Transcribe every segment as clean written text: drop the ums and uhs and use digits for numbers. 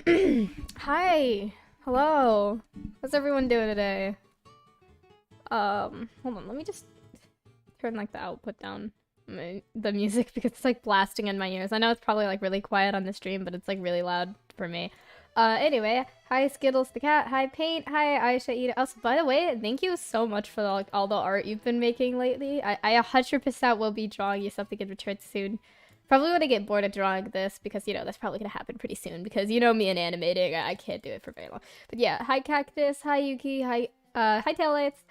Hi. Hello. How's everyone doing today? Hold on. Let me just turn like the output down, the music because it's like blasting in my ears. I know it's probably like really quiet on the stream, but it's like really loud for me. Anyway, hi Skittles the cat. Hi Paint. Hi Aisha Ida. Also, by the way, thank you so much for like all the art you've been making lately. I 100% will be drawing you something in return soon. Probably when I get bored of drawing this, because, you know, that's probably going to happen pretty soon, because you know me and animating, I can't do it for very long. But yeah, hi Cactus, hi Yuki, hi Taillights.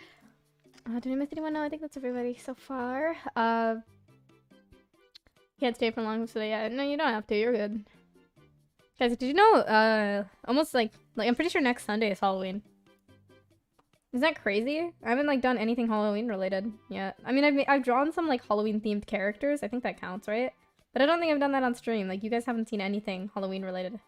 Did I miss anyone? No, I think that's everybody so far. Can't stay for long, so yeah, no, you don't have to, you're good. Guys, did you know, almost like I'm pretty sure next Sunday is Halloween. Isn't that crazy? I haven't, like, done anything Halloween related yet. I mean, I've drawn some, like, Halloween-themed characters. I think that counts, right? But I don't think I've done that on stream. Like, you guys haven't seen anything Halloween related.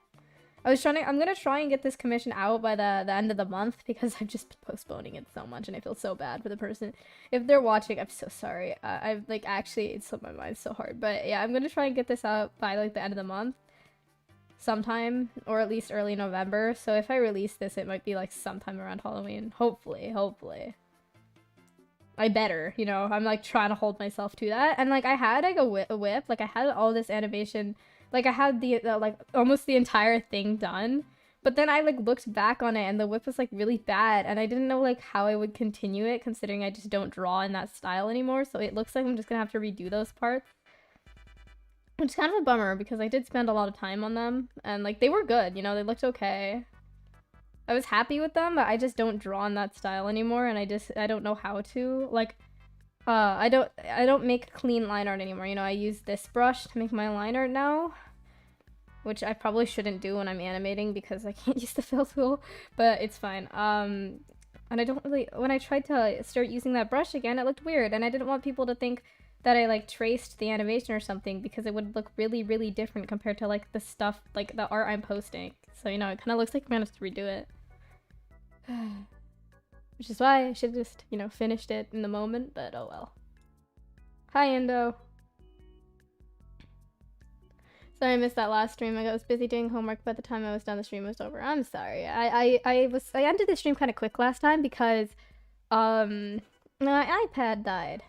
I'm gonna try and get this commission out by the end of the month because I've just been postponing it so much and I feel so bad for the person. If they're watching, I'm so sorry. I've, like, actually, it's slipped my mind so hard. But yeah, I'm gonna try and get this out by, like, the end of the month. Sometime, or at least early November. So if I release this, it might be, like, sometime around Halloween. Hopefully. I better, you know, I'm like trying to hold myself to that. And like I had like a whip, like I had all this animation, like I had the like almost the entire thing done. But then I like looked back on it and the whip was like really bad and I didn't know like how I would continue it considering I just don't draw in that style anymore. So it looks like I'm just gonna have to redo those parts. Which is kind of a bummer because I did spend a lot of time on them and like they were good, you know, they looked okay. I was happy with them, but I just don't draw in that style anymore, and I don't know how to. Like, I don't make clean line art anymore. You know, I use this brush to make my line art now, which I probably shouldn't do when I'm animating because I can't use the fill tool, but it's fine. And I don't really, when I tried to start using that brush again, it looked weird, and I didn't want people to think that I like traced the animation or something because it would look really, really different compared to like the stuff, like the art I'm posting. So, you know, it kind of looks like I'm gonna have to redo it. Which is why I should have just, you know, finished it in the moment, but oh well. Hi, Indo. Sorry I missed that last stream. I was busy doing homework by the time I was done the stream was over. I'm sorry. I ended the stream kind of quick last time because my iPad died.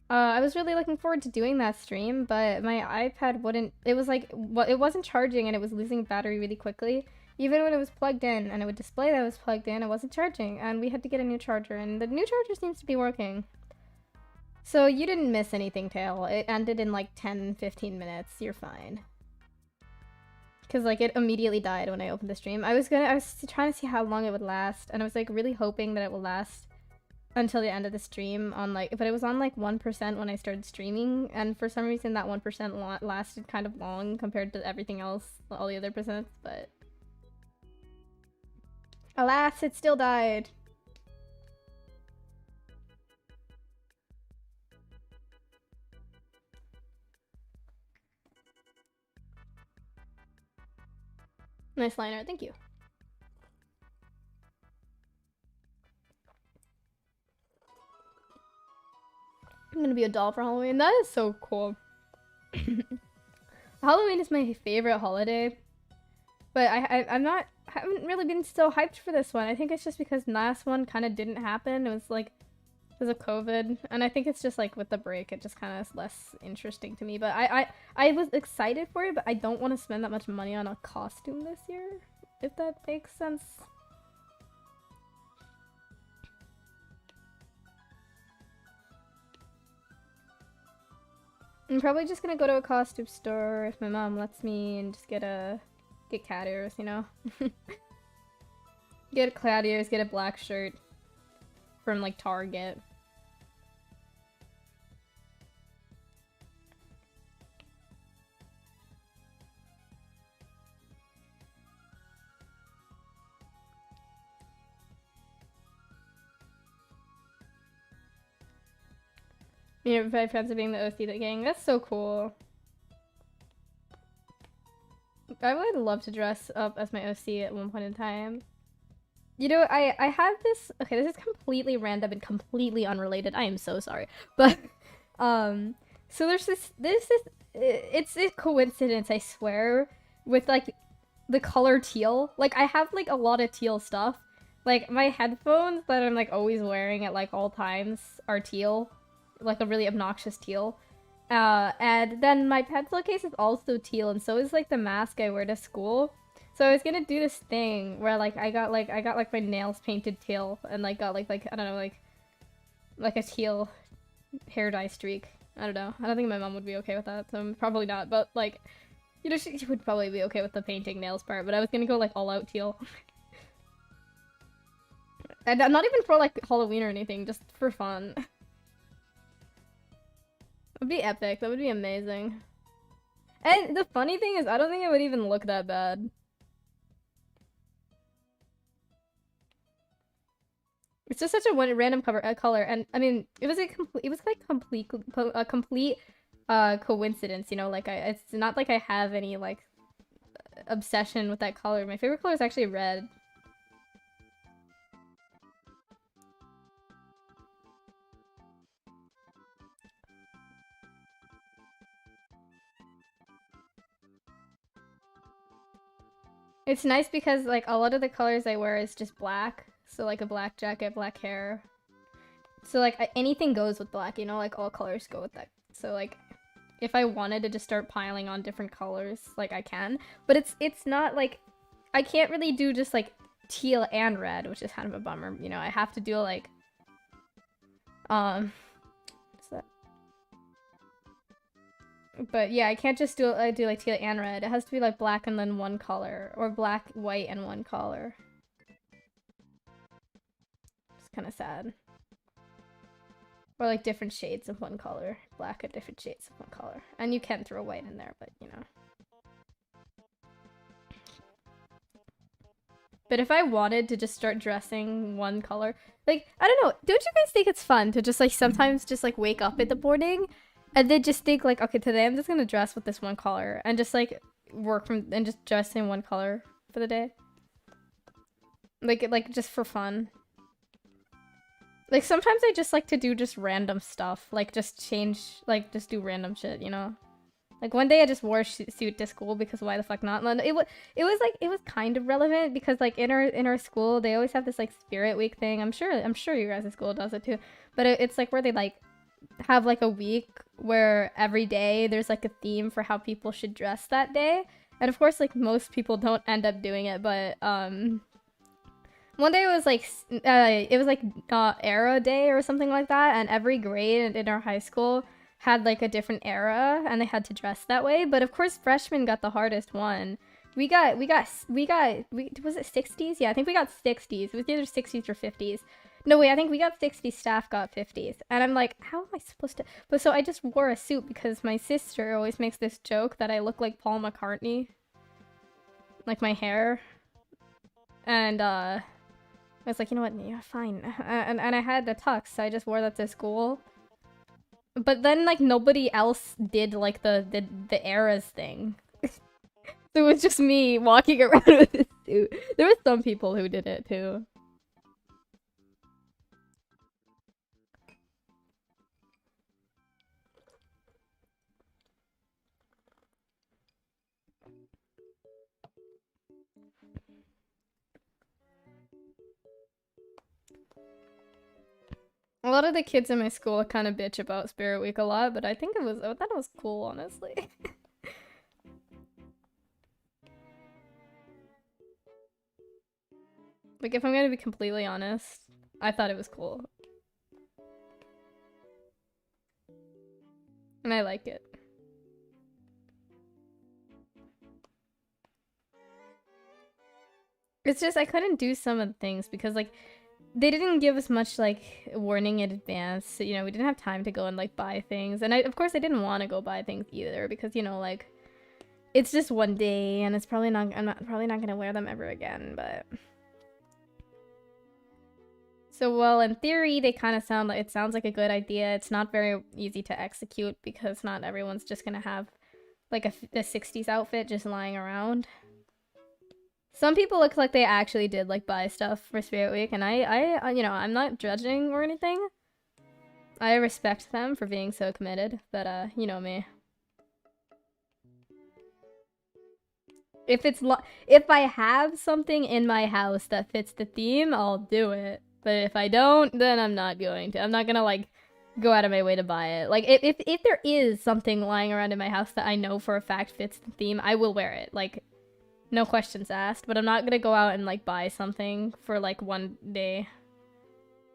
I was really looking forward to doing that stream, but my iPad wouldn't, it was like, it wasn't charging and it was losing battery really quickly. Even when it was plugged in and it would display that it was plugged in, it wasn't charging and we had to get a new charger and the new charger seems to be working. So you didn't miss anything, Tail. It ended in like 10-15 minutes. You're fine. Because like it immediately died when I opened the stream. I was trying to see how long it would last and I was like really hoping that it would last until the end of the stream on like, but it was on like 1% when I started streaming and for some reason that 1% lasted kind of long compared to everything else, all the other percents, but alas, it still died. Nice liner, thank you. I'm gonna be a doll for Halloween. That is so cool. Halloween is my favorite holiday, but I haven't really been so hyped for this one. I think it's just because the last one kind of didn't happen. It was like because of COVID, and I think it's just like with the break, it just kind of is less interesting to me. But I was excited for it, but I don't want to spend that much money on a costume this year, if that makes sense. I'm probably just gonna go to a costume store if my mom lets me and just get cat ears, you know? Get cat ears, get a black shirt from like Target. You know, my friends are being the OC gang. That's so cool. I would love to dress up as my OC at one point in time. You know, I have this, okay, this is completely random and completely unrelated. I am so sorry. But, so there's it's a coincidence, I swear, with like the color teal. Like, I have, like, a lot of teal stuff. Like, my headphones that I'm, like, always wearing at, like, all times are teal. Like, a really obnoxious teal. And then my pencil case is also teal, and so is, like, the mask I wear to school. So I was gonna do this thing where, like, I got my nails painted teal, and, like, got, like, I don't know, like a teal hair dye streak. I don't know. I don't think my mom would be okay with that, so probably not, but, like, you know, she would probably be okay with the painting nails part, but I was gonna go, like, all out teal. And not even for, like, Halloween or anything, just for fun. It would be epic. That would be amazing. And the funny thing is, I don't think it would even look that bad. It's just such a random color, and I mean, it was like a complete coincidence, you know. Like it's not like I have any like obsession with that color. My favorite color is actually red. It's nice because like a lot of the colors I wear is just black. So like a black jacket, black hair. So like anything goes with black, you know, like all colors go with that. So like if I wanted to just start piling on different colors, like I can. But it's not like I can't really do just like teal and red, which is kind of a bummer. You know, I have to do like what's that? But yeah, I can't just do like teal and red. It has to be like black and then one color, or black, white, and one color. It's kind of sad. Or like different shades of one color, black and different shades of one color. And you can throw white in there, but you know. But if I wanted to just start dressing one color, like, I don't know, don't you guys think it's fun to just like sometimes just like wake up in the morning and then just think like, okay, today I'm just gonna dress with this one color and just like work from and just dress in one color for the day? Like just for fun. Like sometimes I just like to do just random stuff, like just change, like just do random shit, you know? Like one day I just wore a suit to school because why the fuck not? And it was kind of relevant because like in our school they always have this like spirit week thing. I'm sure you guys' school does it too. But it's like where they like have like a week where every day there's like a theme for how people should dress that day. And of course like most people don't end up doing it, but one day it was like era day or something like that, and every grade in our high school had like a different era and they had to dress that way. But of course freshmen got the hardest one. We was it 60s? Yeah, I think we got 60s. It was either 60s or 50s. No, wait, I think we got 60s, staff got 50s. And I'm like, how am I supposed to? But so I just wore a suit because my sister always makes this joke that I look like Paul McCartney. Like my hair. And I was like, you know what, yeah, fine. And I had the tux, so I just wore that to school. But then, like, nobody else did, like, the eras thing. So it was just me walking around with this suit. There were some people who did it, too. A lot of the kids in my school kind of bitch about Spirit Week a lot, but I thought it was cool, honestly. Like, if I'm gonna be completely honest, I thought it was cool. And I like it. It's just, I couldn't do some of the things because, like, they didn't give us much, like, warning in advance. So, you know, we didn't have time to go and, like, buy things. And of course, I didn't want to go buy things either because, you know, like, it's just one day and it's probably not, I'm probably not gonna wear them ever again, but... So, well, in theory, they kind of sound like, it sounds like a good idea. It's not very easy to execute because not everyone's just gonna have, like, a 60s outfit just lying around. Some people look like they actually did, like, buy stuff for Spirit Week, and I you know, I'm not judging or anything. I respect them for being so committed, but, you know me. If I have something in my house that fits the theme, I'll do it. But if I don't, then I'm not going to. I'm not gonna like go out of my way to buy it. Like if there is something lying around in my house that I know for a fact fits the theme, I will wear it. Like no questions asked. But I'm not gonna go out and like buy something for like one day.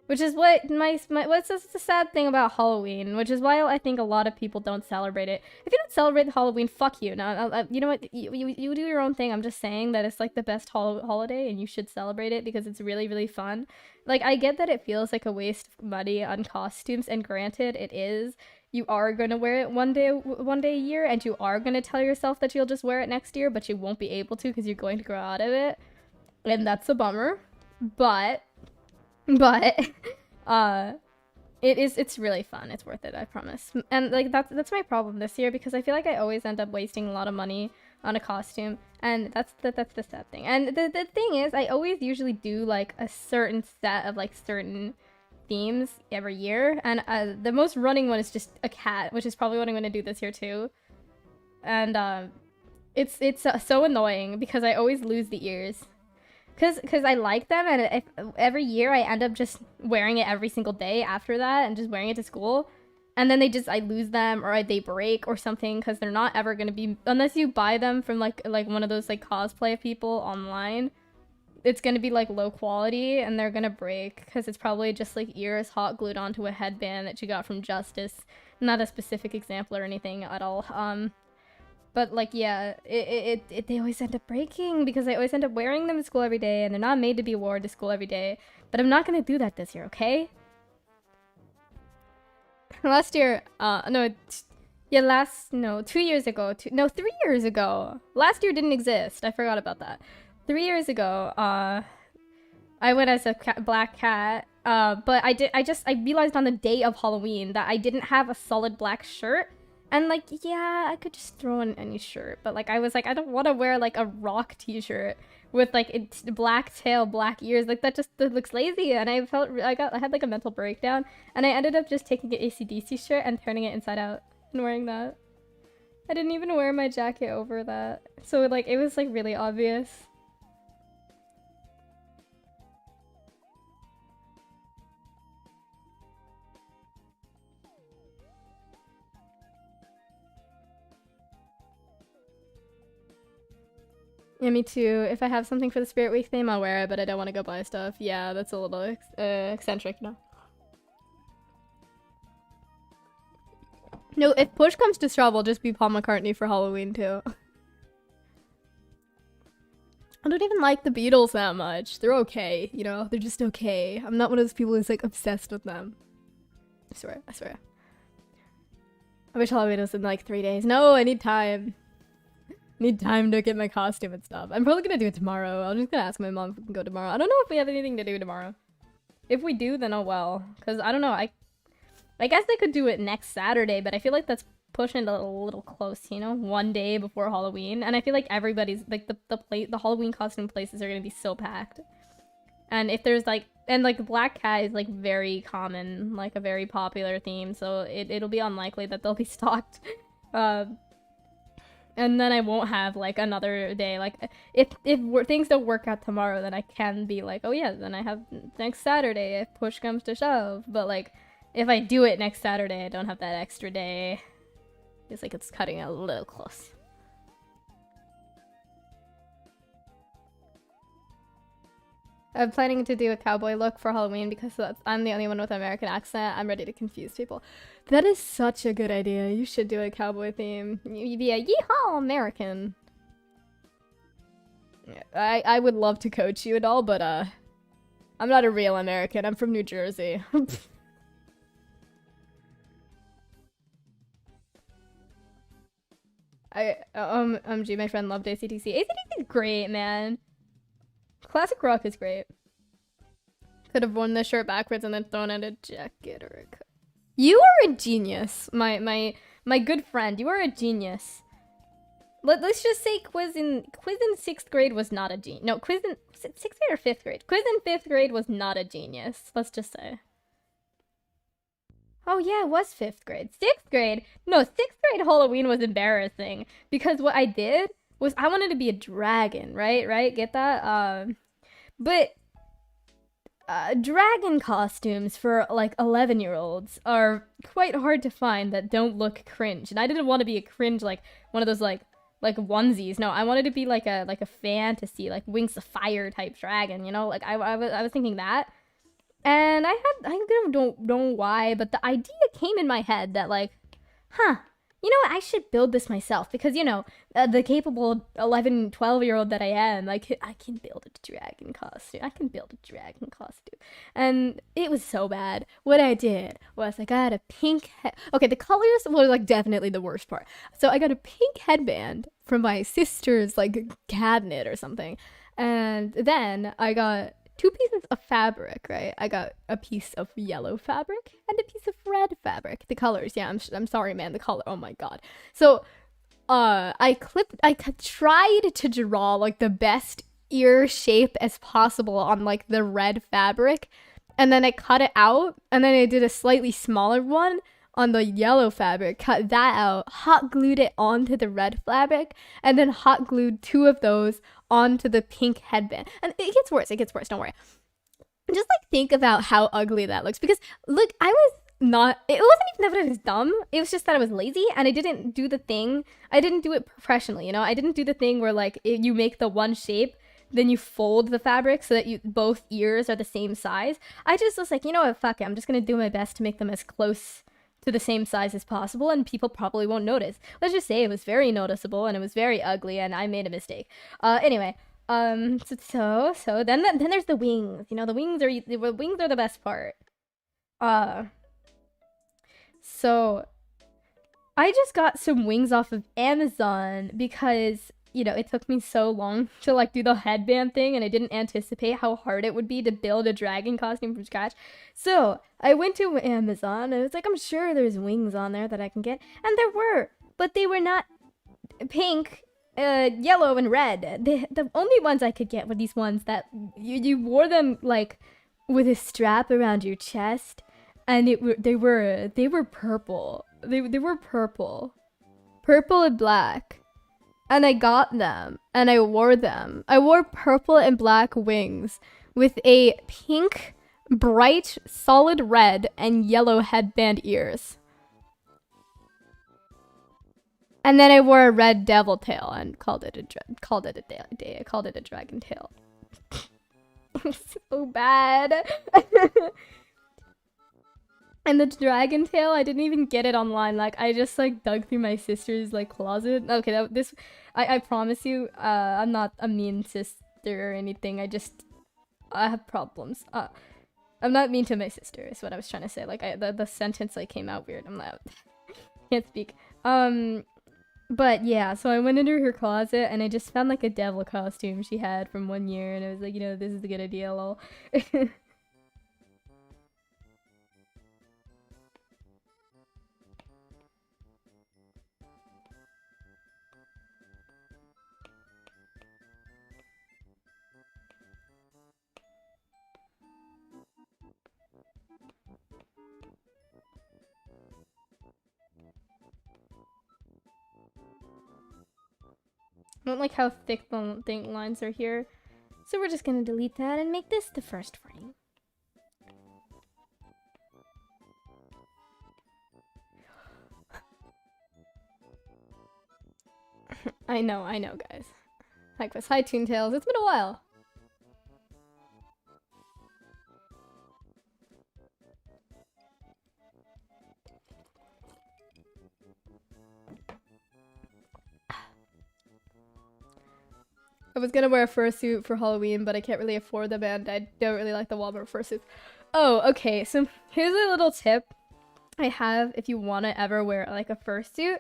Which is what what's the sad thing about Halloween, which is why I think a lot of people don't celebrate it. If you don't celebrate Halloween, fuck you. Now, you know what? You do your own thing. I'm just saying that it's like the best holiday and you should celebrate it because it's really, really fun. Like, I get that it feels like a waste of money on costumes, and granted, it is. You are going to wear it one day a year, and you are going to tell yourself that you'll just wear it next year, but you won't be able to because you're going to grow out of it. And that's a bummer. But it's really fun. It's worth it, I promise. And like that's my problem this year, because I feel like I always end up wasting a lot of money on a costume, and that's the sad thing. And the thing is, I always usually do like a certain set of like certain themes every year, and the most running one is just a cat, which is probably what I'm gonna do this year too. And it's so annoying because I always lose the ears. Cause I like them, and every year I end up just wearing it every single day after that, and just wearing it to school, and then I lose them, or they break or something, because they're not ever gonna be, unless you buy them from like one of those like cosplay people online, it's gonna be like low quality, and they're gonna break because it's probably just like ears hot glued onto a headband that you got from Justice. Not a specific example or anything at all. But like, yeah, they always end up breaking because I always end up wearing them to school every day, and they're not made to be worn to school every day. But I'm not gonna do that this year, okay? Last year, 2 years ago, 3 years ago. Last year didn't exist. I forgot about that. 3 years ago, I went as a black cat. But I realized on the day of Halloween that I didn't have a solid black shirt. And like, yeah, I could just throw in any shirt, but like I was like, I don't want to wear like a rock t-shirt with like black tail, black ears. Like that looks lazy, and I had like a mental breakdown, and I ended up just taking an AC/DC shirt and turning it inside out and wearing that. I didn't even wear my jacket over that, so like it was like really obvious. Yeah, me too. If I have something for the Spirit Week theme, I'll wear it, but I don't want to go buy stuff. Yeah, that's a little eccentric, no? No, if push comes to shove, I'll just be Paul McCartney for Halloween too. I don't even like the Beatles that much. They're okay, you know? They're just okay. I'm not one of those people who's like obsessed with them. I swear, I swear. I wish Halloween was in like 3 days. No, I need time. Need time to get my costume and stuff. I'm probably gonna do it tomorrow. I'm just gonna ask my mom if we can go tomorrow. I don't know if we have anything to do tomorrow. If we do, then oh well. Because I don't know. I guess I could do it next Saturday, but I feel like that's pushing it a little close, you know? 1 day before Halloween. And I feel like everybody's, like, the Halloween costume places are gonna be so packed. And if there's, like, and, like, Black Cat is, like, very common, like, a very popular theme, so it'll be unlikely that they'll be stocked. And then I won't have, like, another day. Like, if things don't work out tomorrow, then I can be like, oh yeah, then I have next Saturday if push comes to shove. But, like, if I do it next Saturday, I don't have that extra day. It's like it's cutting it a little close. I'm planning to do a cowboy look for Halloween because I'm the only one with an American accent. I'm ready to confuse people. That is such a good idea. You should do a cowboy theme. You'd be a yeehaw American. I would love to coach you and all, but I'm not a real American. I'm from New Jersey. Gee, my friend loved AC/DC. AC/DC is great, man. Classic rock is great. Could have worn the shirt backwards and then thrown in a jacket or a coat. You are a genius, my good friend. You are a genius. Let's just say Qwizz in 6th grade was not a genius. No, Qwizz in 6th grade or 5th grade? Qwizz in 5th grade was not a genius. Let's just say. Oh yeah, it was 5th grade. 6th grade? No, 6th grade Halloween was embarrassing because what I did was I wanted to be a dragon, right? Get that? But dragon costumes for like 11-year-olds are quite hard to find that don't look cringe. And I didn't want to be a cringe like one of those like onesies. No, I wanted to be like a fantasy, like Wings of Fire type dragon, you know? Like I was thinking that. And I don't know why, but the idea came in my head that like, huh, you know what, I should build this myself because, you know, the capable 11, 12-year-old that I am, like, I can build a dragon costume. I can build a dragon costume. And it was so bad. What I did was I got a pink okay, the colors were like definitely the worst part. So I got a pink headband from my sister's like cabinet or something. And then I got 2 pieces of fabric, right? I got a piece of yellow fabric and a piece of red fabric. The colors, yeah, I'm sorry, man, the color, oh my god. So, I tried to draw, like, the best ear shape as possible on, like, the red fabric, and then I cut it out, and then I did a slightly smaller one on the yellow fabric, cut that out, hot glued it onto the red fabric, and then hot glued 2 of those onto the pink headband. And it gets worse, don't worry. Just like think about how ugly that looks, because look, it wasn't even that I was dumb, it was just that I was lazy and I didn't do the thing, I didn't do it professionally, you know? I didn't do the thing where like you make the one shape, then you fold the fabric so that both ears are the same size. I just was like, you know what, fuck it, I'm just gonna do my best to make them as close to the same size as possible and people probably won't notice. Let's just say it was very noticeable and it was very ugly and I made a mistake. Anyway, so then there's the wings. You know, the wings are the best part. So I just got some wings off of Amazon because, you know, it took me so long to like do the headband thing and I didn't anticipate how hard it would be to build a dragon costume from scratch. So I went to Amazon and I was like, I'm sure there's wings on there that I can get. And there were, but they were not pink, yellow, and red. The only ones I could get were these ones that you wore them like with a strap around your chest and they were purple. They were purple and black. And I got them, and I wore them. I wore purple and black wings with a pink, bright, solid red, and yellow headband ears. And then I wore a red devil tail and called it a dragon tail. It was so bad. And the dragon tail, I didn't even get it online. Like, I just, like, dug through my sister's, like, closet. Okay, I promise you, I'm not a mean sister or anything. I have problems. I'm not mean to my sister, is what I was trying to say. Like, the sentence, like, came out weird. I'm like, can't speak. But, yeah, so I went into her closet, and I just found, like, a devil costume she had from one year, and I was like, you know, this is a good idea, lol. I don't like how thick the thing lines are here. So we're just gonna delete that and make this the first frame. I know, guys. Hi, Qwizz. Hi, Toontails. It's been a while. I was gonna wear a fursuit for Halloween, but I can't really afford them, and I don't really like the Walmart fursuits. Oh, okay, so here's a little tip I have if you want to ever wear, like, a fursuit.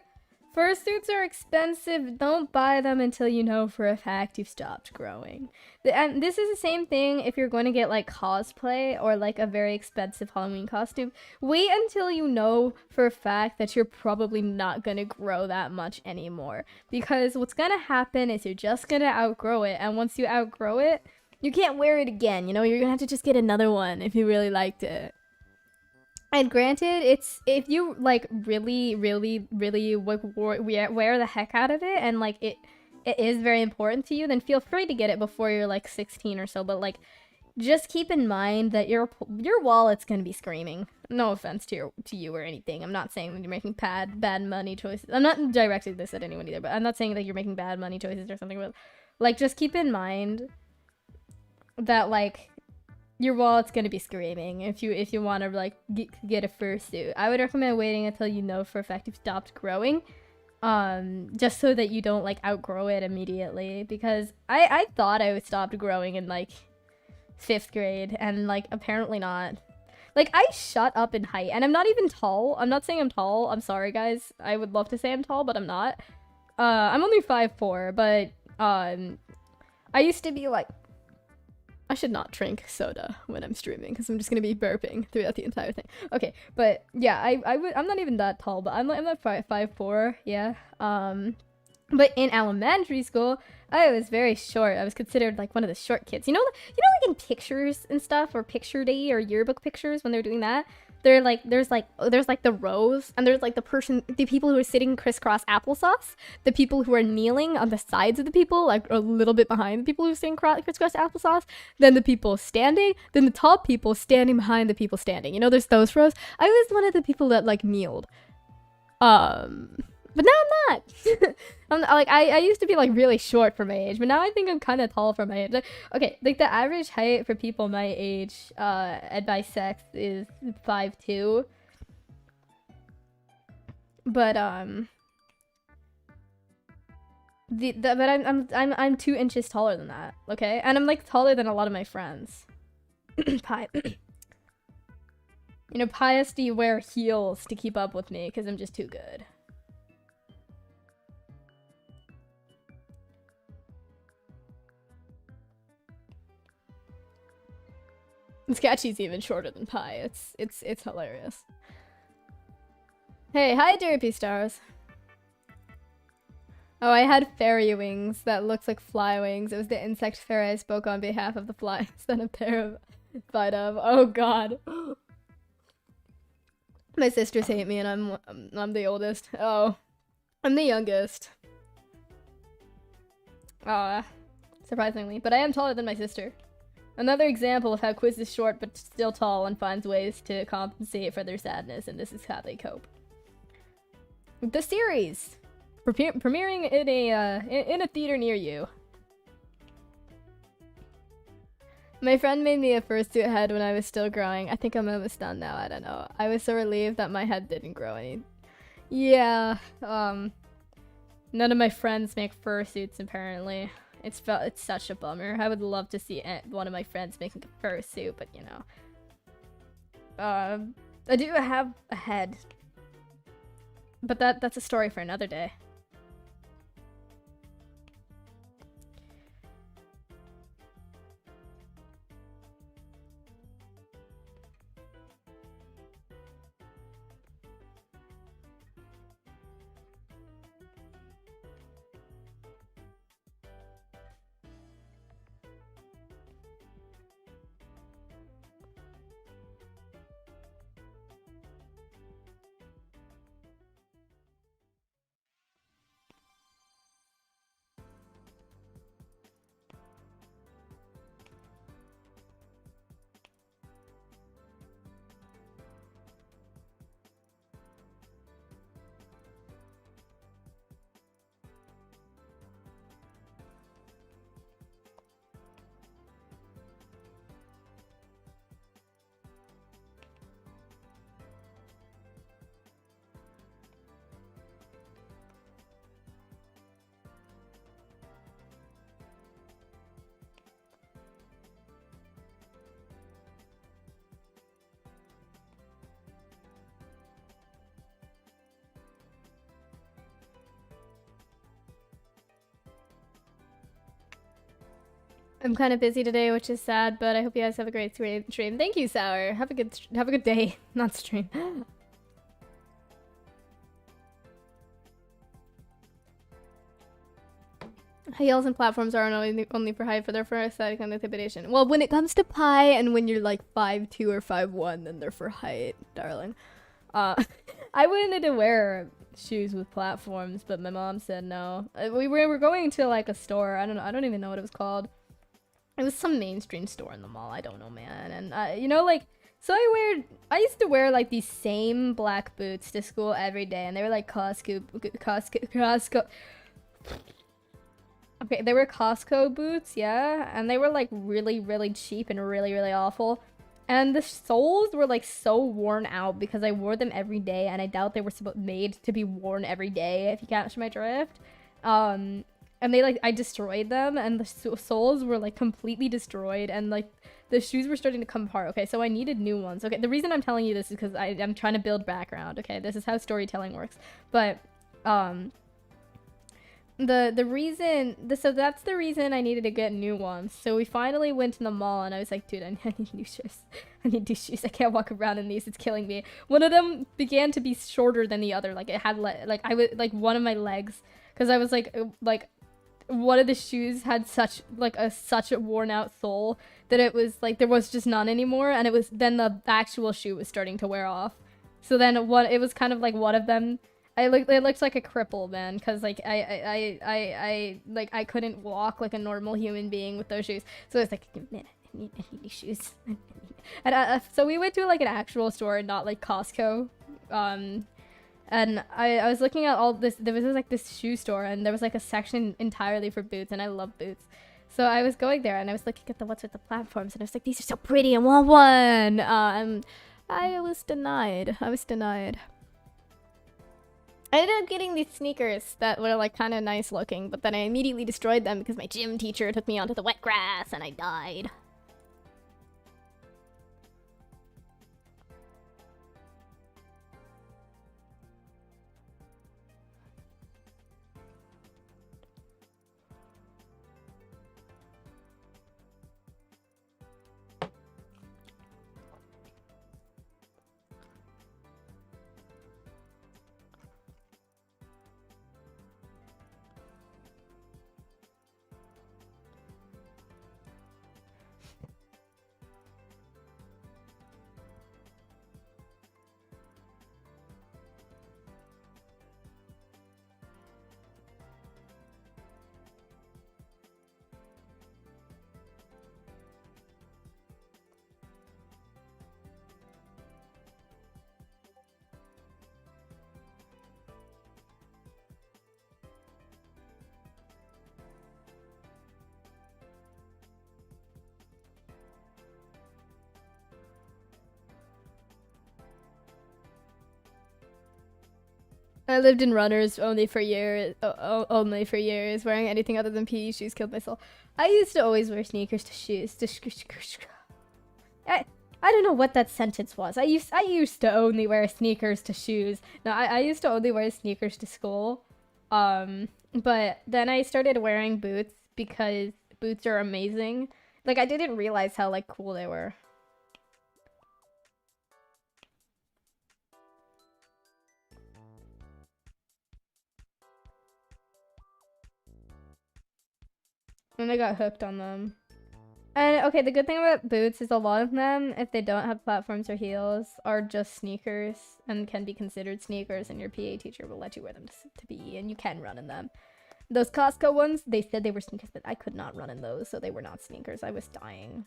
Fursuits are expensive. Don't buy them until you know for a fact you've stopped growing. And this is the same thing if you're going to get, like, cosplay or, like, a very expensive Halloween costume. Wait until you know for a fact that you're probably not going to grow that much anymore. Because what's going to happen is you're just going to outgrow it. And once you outgrow it, you can't wear it again. You know, you're going to have to just get another one if you really liked it. And granted, it's if you like really wear the heck out of it and like it is very important to you, then feel free to get it before you're like 16 or so. But like, just keep in mind that your wallet's gonna be screaming. No offense to you or anything. I'm not saying that you're making bad money choices. I'm not directing this at anyone either, but I'm not saying that you're making bad money choices or something. But like, just keep in mind that like your wallet's gonna be screaming if you want to like get a fursuit. I would recommend waiting until you know for a fact you've stopped growing, just so that you don't like outgrow it immediately. Because I thought I stopped growing in like 5th grade, and like apparently not. Like, I shot up in height, and I'm not even tall. I'm not saying I'm tall. I'm sorry, guys. I would love to say I'm tall, but I'm not. I'm only 5'4", but I used to be like, I should not drink soda when I'm streaming because I'm just gonna be burping throughout the entire thing. Okay, but yeah, I'm not even that tall, but I'm like 5'4", yeah. But in elementary school, I was very short. I was considered like one of the short kids. You know, like in pictures and stuff, or picture day or yearbook pictures when they're doing that. They're like, there's like the rows, and there's like the people who are sitting crisscross applesauce, the people who are kneeling on the sides of the people, like a little bit behind the people who are sitting crisscross applesauce, then the people standing, then the top people standing behind the people standing. You know, there's those rows. I was one of the people that like kneeled. But now I'm not. I'm like, I used to be like really short for my age, but now I think I'm kind of tall for my age. Like, okay, like the average height for people my age, and by sex is 5'2". But but I'm 2 inches taller than that. Okay, and I'm like taller than a lot of my friends. Pie. You know, Pie has to wear heels to keep up with me because I'm just too good. Sketchy's even shorter than Pie. It's hilarious. Hey, hi Derpy Stars. Oh, I had fairy wings that looked like fly wings. It was the insect fairy I spoke on behalf of the flies. Then a pair of fight of. Oh god. My sisters hate me, and I'm the oldest. Oh, I'm the youngest. Surprisingly, but I am taller than my sister. Another example of how Qwizz is short but still tall and finds ways to compensate for their sadness, and this is how they cope. The series premiering in a theater near you. My friend made me a fursuit head when I was still growing. I think I'm almost done now. I don't know. I was so relieved that my head didn't grow any. Yeah. None of my friends make fursuits apparently. It's such a bummer. I would love to see one of my friends making a fursuit, but you know. I do have a head. But that's a story for another day. I'm kind of busy today, which is sad, but I hope you guys have a great stream. Thank you, Sour. Have a good day, not stream. Heels and platforms are only for height for their for aesthetic and intimidation. Well, when it comes to Pie and when you're like 5'2" or 5'1", then they're for height, darling. I wanted to wear shoes with platforms, but my mom said no. We were going to like a store. I don't even know what it was called. It was some mainstream store in the mall. I don't know, man. And you know, like, so I used to wear like these same black boots to school every day, and they were like Costco. Okay, they were Costco boots, yeah, and they were like really, really cheap and really, really awful. And the soles were like so worn out because I wore them every day, and I doubt they were made to be worn every day, if you catch my drift. And they like, I destroyed them, and the soles were like completely destroyed, and like the shoes were starting to come apart. Okay, so I needed new ones. Okay, the reason I'm telling you this is because I'm trying to build background. Okay, this is how storytelling works. But the reason, so that's the reason I needed to get new ones. So we finally went to the mall, and I was like, dude, I need new shoes. I need new shoes. I can't walk around in these. It's killing me. One of them began to be shorter than the other. Like it had like I would like one of my legs, because I was like one of the shoes had such a worn out sole that it was like there was just none anymore, and it was then the actual shoe was starting to wear off. So then it was kind of like one of them. It looked like a cripple, man, because like I couldn't walk like a normal human being with those shoes. So I was like, man, I need these shoes. And so we went to like an actual store, not like Costco. And I was looking at all this. There was like this shoe store, and there was like a section entirely for boots, and I love boots. So I was going there, and I was looking at the what's with the platforms, and I was like, these are so pretty, I want one. I was denied. I was denied. I ended up getting these sneakers that were like kind of nice looking, but then I immediately destroyed them because my gym teacher took me onto the wet grass and I died. I lived in runners only for years. Wearing anything other than PE shoes killed my soul. I used to always wear sneakers to shoes. I don't know what that sentence was. I used to only wear sneakers to shoes. No, I used to only wear sneakers to school. But then I started wearing boots because boots are amazing. Like I didn't realize how like cool they were. And I got hooked on them. And okay, the good thing about boots is a lot of them, if they don't have platforms or heels, are just sneakers and can be considered sneakers, and your PA teacher will let you wear them to PE, and you can run in them. Those Costco ones, they said they were sneakers, but I could not run in those, so they were not sneakers. I was dying.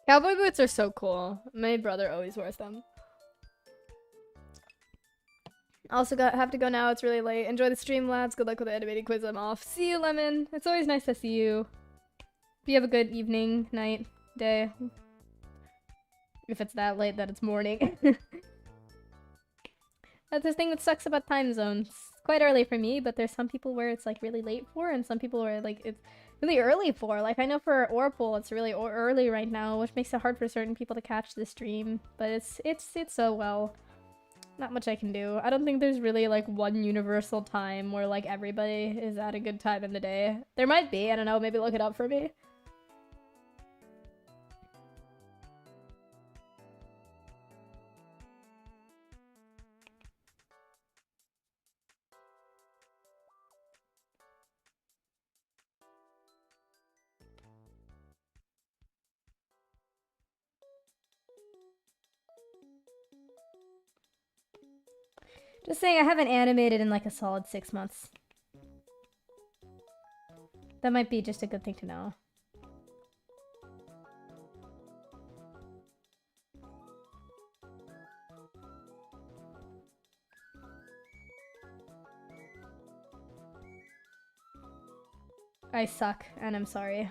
Cowboy boots are so cool. My brother always wears them. Also have to go now. It's really late. Enjoy the stream, lads. Good luck with the animated quiz. I'm off. See you, Lemon. It's always nice to see you. Hope you have a good evening, night, day. If it's that late, that it's morning. That's the thing that sucks about time zones. It's quite early for me, but there's some people where it's like really late for, and some people where like it's really early for. Like I know for Orpal, it's really early right now, which makes it hard for certain people to catch the stream. But it's so well. Not much I can do. I don't think there's really like one universal time where like everybody is at a good time in the day. There might be. I don't know. Maybe look it up for me. Just saying, I haven't animated in like a solid 6 months. That might be just a good thing to know. I suck, and I'm sorry.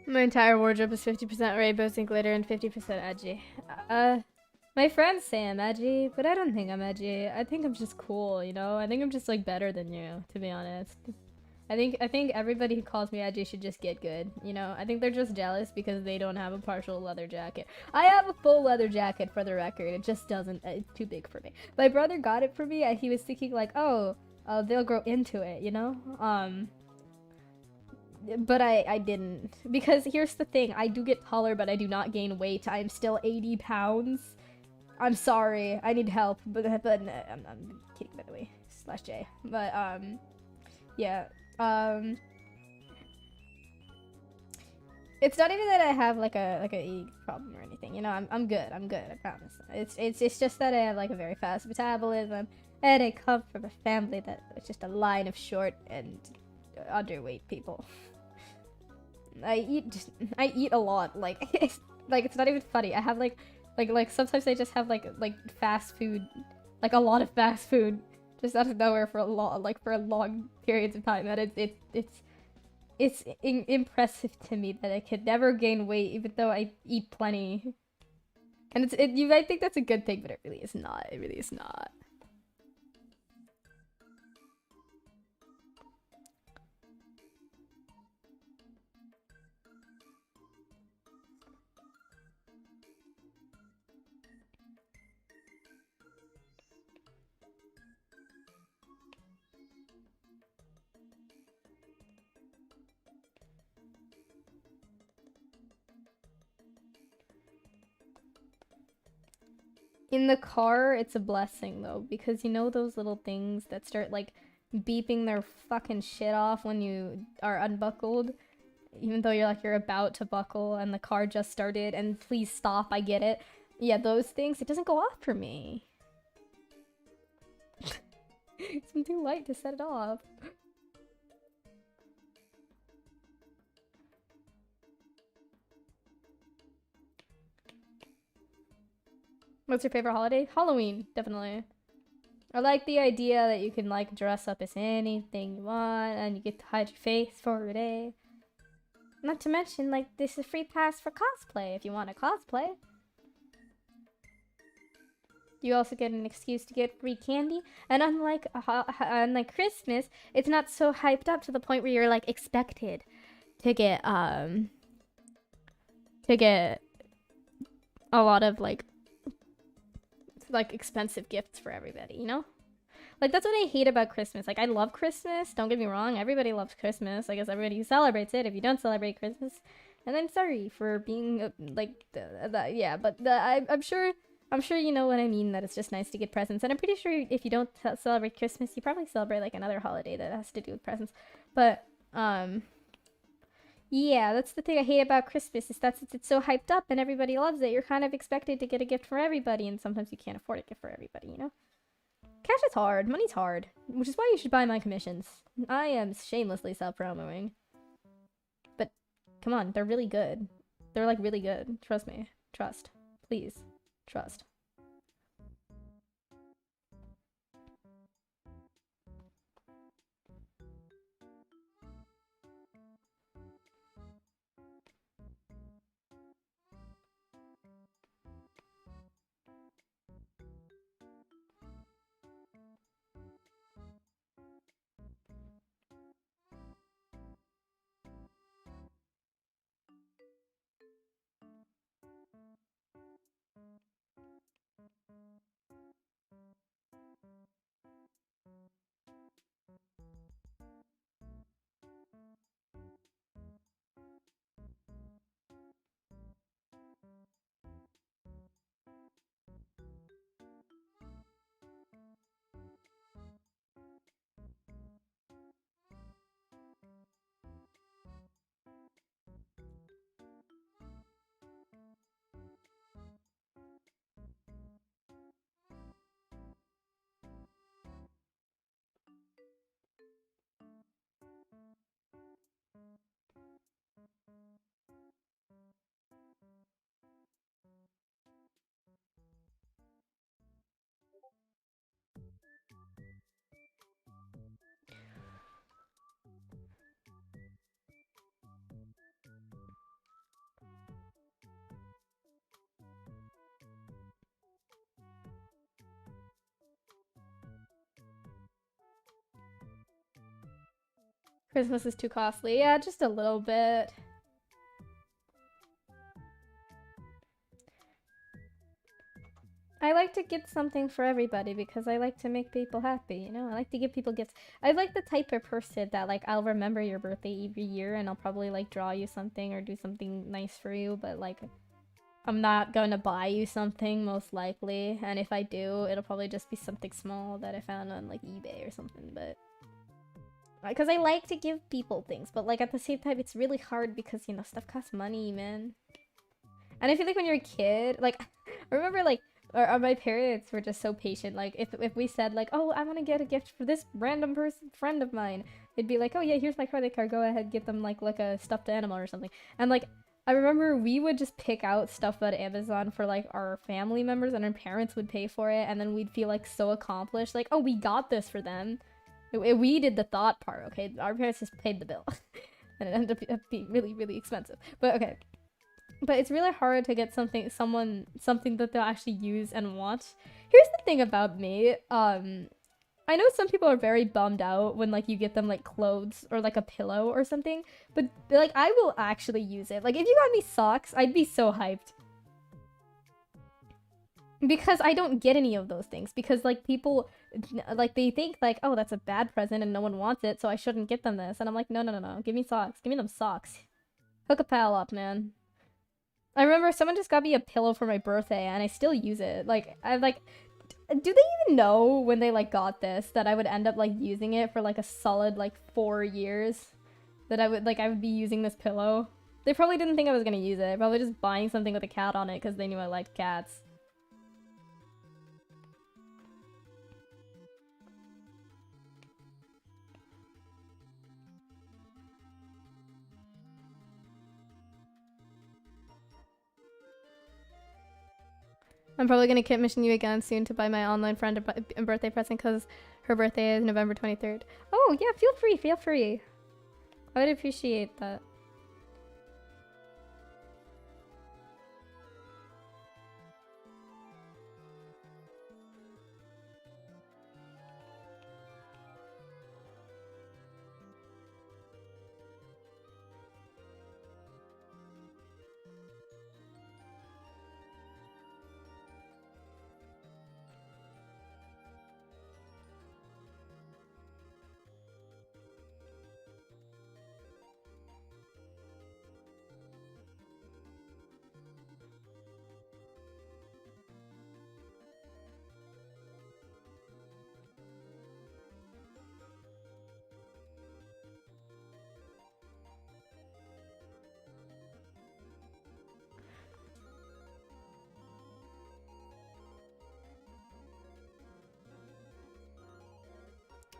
My entire wardrobe is 50% rainbows and glitter and 50% edgy. My friends say I'm edgy, but I don't think I'm edgy. I think I'm just cool, you know? I think I'm just like better than you, to be honest. I think everybody who calls me edgy should just get good, you know? I think they're just jealous because they don't have a partial leather jacket. I have a full leather jacket, for the record. It just doesn't, it's too big for me. My brother got it for me, and he was thinking like, oh, they'll grow into it, you know? But I didn't. Because here's the thing, I do get taller, but I do not gain weight. I'm still 80 pounds. I'm sorry, I need help, but I'm kidding, by the way, /J. But, yeah. It's not even that I have like a eating problem or anything, you know. I'm good, I promise. It's just that I have like a very fast metabolism, and I come from a family that is just a line of short and underweight people. I eat a lot, like it's not even funny. I have like sometimes I just have like fast food, like a lot of fast food, just out of nowhere for a long periods of time, and it's impressive to me that I could never gain weight even though I eat plenty. And you might think that's a good thing, but it really is not. It really is not. In the car, it's a blessing though, because you know those little things that start like beeping their fucking shit off when you are unbuckled, even though you're about to buckle and the car just started and please stop, I get it. Yeah, those things, it doesn't go off for me. I'm too light to set it off. What's your favorite holiday? Halloween, definitely. I like the idea that you can like dress up as anything you want and you get to hide your face for a day. Not to mention, like, this is a free pass for cosplay if you want to cosplay. You also get an excuse to get free candy, and unlike Christmas, it's not so hyped up to the point where you're like expected to get a lot of like expensive gifts for everybody, you know? Like, that's what I hate about Christmas. Like, I love Christmas. Don't get me wrong. Everybody loves Christmas. I guess everybody celebrates it. If you don't celebrate Christmas, and I'm sorry for being yeah. But I'm sure you know what I mean. That it's just nice to get presents. And I'm pretty sure if you don't celebrate Christmas, you probably celebrate like another holiday that has to do with presents. But yeah, that's the thing I hate about Christmas is that it's so hyped up and everybody loves it. You're kind of expected to get a gift for everybody, and sometimes you can't afford a gift for everybody. You know. Cash is hard. Money's hard. Which is why you should buy my commissions. I am shamelessly self-promoting. But, come on, they're really good. They're, like, really good. Trust me. Trust. Please. Trust. Christmas is too costly. Yeah, just a little bit. I like to get something for everybody because I like to make people happy, you know? I like to give people gifts. I like the type of person that, like, I'll remember your birthday every year and I'll probably, like, draw you something or do something nice for you, but, like, I'm not gonna buy you something, most likely. And if I do, it'll probably just be something small that I found on, like, eBay or something, but... Because I like to give people things, but, like, at the same time, it's really hard because, you know, stuff costs money, man. And I feel like when you're a kid, like, I remember, like, or my parents were just so patient. Like, if we said, like, oh, I want to get a gift for this random friend of mine, it'd be like, oh, yeah, here's my credit card. Go ahead, get them, like a stuffed animal or something. And, like, I remember we would just pick out stuff at Amazon for, like, our family members, and our parents would pay for it, and then we'd feel, like, so accomplished. Like, oh, we got this for them. We did the thought part, okay? Our parents just paid the bill. And it ended up being really, really expensive. But, okay. But it's really hard to get something that they'll actually use and want. Here's the thing about me. I know some people are very bummed out when, like, you get them, like, clothes or, like, a pillow or something. But, like, I will actually use it. Like, if you got me socks, I'd be so hyped. Because I don't get any of those things. Because, like, people, like, they think, like, oh, that's a bad present and no one wants it, so I shouldn't get them this. And I'm like, no, no, no, no. Give me socks. Give me them socks. Hook a pal up, man. I remember someone just got me a pillow for my birthday, and I still use it. Like, do they even know when they, like, got this that I would end up, like, using it for, like, a solid, like, 4 years? That I would be using this pillow? They probably didn't think I was gonna use it. Probably just buying something with a cat on it because they knew I liked cats. I'm probably gonna commission you again soon to buy my online friend a birthday present because her birthday is November 23rd. Oh, yeah, feel free, feel free. I would appreciate that.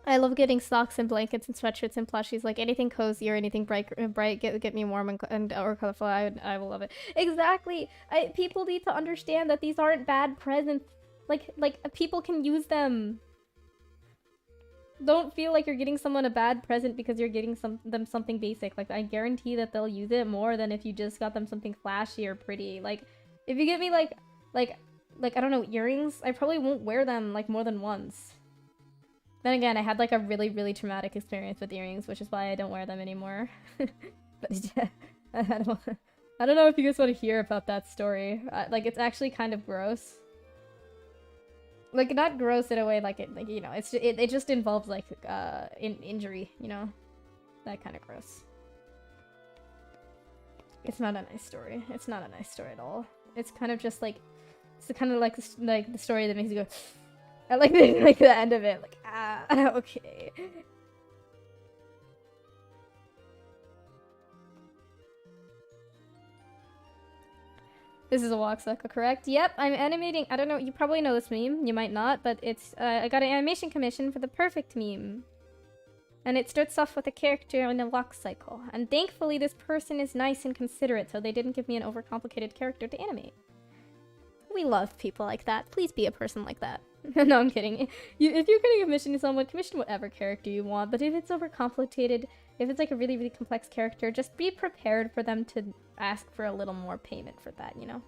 I love getting socks and blankets and sweatshirts and plushies. Like anything cozy or anything bright, get me warm and or colorful. I will love it. Exactly. People need to understand that these aren't bad presents. Like people can use them. Don't feel like you're getting someone a bad present because you're getting them something basic. Like I guarantee that they'll use it more than if you just got them something flashy or pretty. Like if you get me like I don't know, earrings, I probably won't wear them like more than once. Then again, I had like a really, really traumatic experience with earrings, which is why I don't wear them anymore. But yeah, I don't know if you guys want to hear about that story. Like, it's actually kind of gross. Like, not gross in a way like you know, it just involves like injury, you know, that kind of gross. It's not a nice story. It's not a nice story at all. It's kind of just like, it's kind of like the story that makes you go. I like the end of it, like, ah, okay. This is a walk cycle, correct? Yep, I'm animating. I don't know, you probably know this meme. You might not, but it's, I got an animation commission for the perfect meme. And it starts off with a character in a walk cycle. And thankfully, this person is nice and considerate, so they didn't give me an overcomplicated character to animate. We love people like that. Please be a person like that. No, I'm kidding. If you're getting a commission to someone, commission whatever character you want. But if it's overcomplicated, if it's like a really, really complex character, just be prepared for them to ask for a little more payment for that, you know?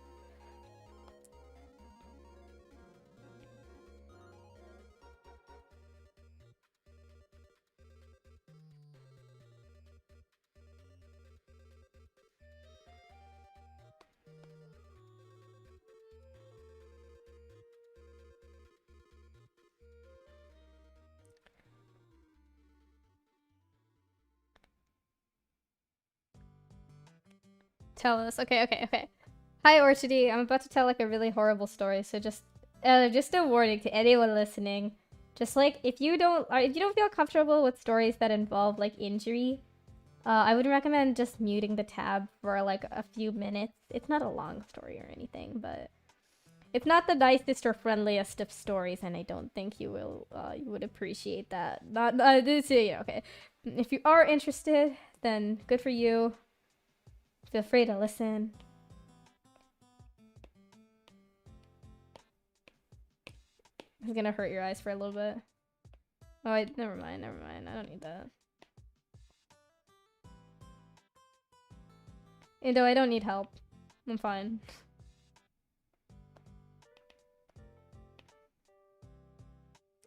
Tell us. Okay. Hi, Orchidy. I'm about to tell like a really horrible story, so just a warning to anyone listening. Just like if you don't feel comfortable with stories that involve like injury, I would recommend just muting the tab for like a few minutes. It's not a long story or anything, but it's not the nicest or friendliest of stories, and I don't think you would appreciate that. Okay. If you are interested, then good for you. Feel free to listen. It's gonna hurt your eyes for a little bit. Oh, never mind. I don't need that. Though I don't need help. I'm fine.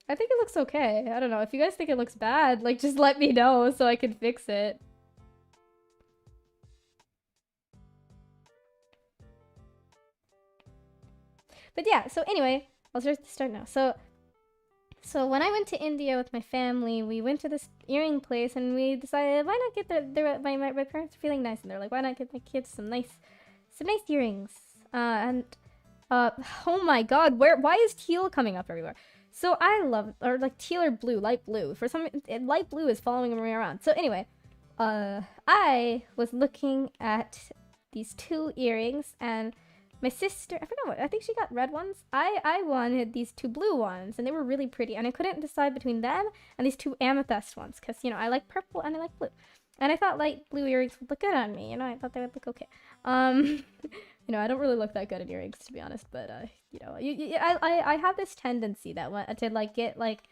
I think it looks okay. I don't know. If you guys think it looks bad, like, just let me know so I can fix it. But yeah, so anyway, I'll start now. So when I went to India with my family, we went to this earring place and we decided, why not get my parents are feeling nice and they're like, why not get my kids some nice earrings? Oh my god, why is teal coming up everywhere? So I love, or like teal or blue, light blue. For some, light blue is following me around. So anyway, I was looking at these two earrings and my sister, I forgot what, I think she got red ones. I wanted these two blue ones, and they were really pretty, and I couldn't decide between them and these two amethyst ones, because, you know, I like purple and I like blue. And I thought light blue earrings would look good on me, you know, I thought they would look okay. You know, I don't really look that good at earrings, to be honest, but, you know, I have this tendency that to, like, get, like,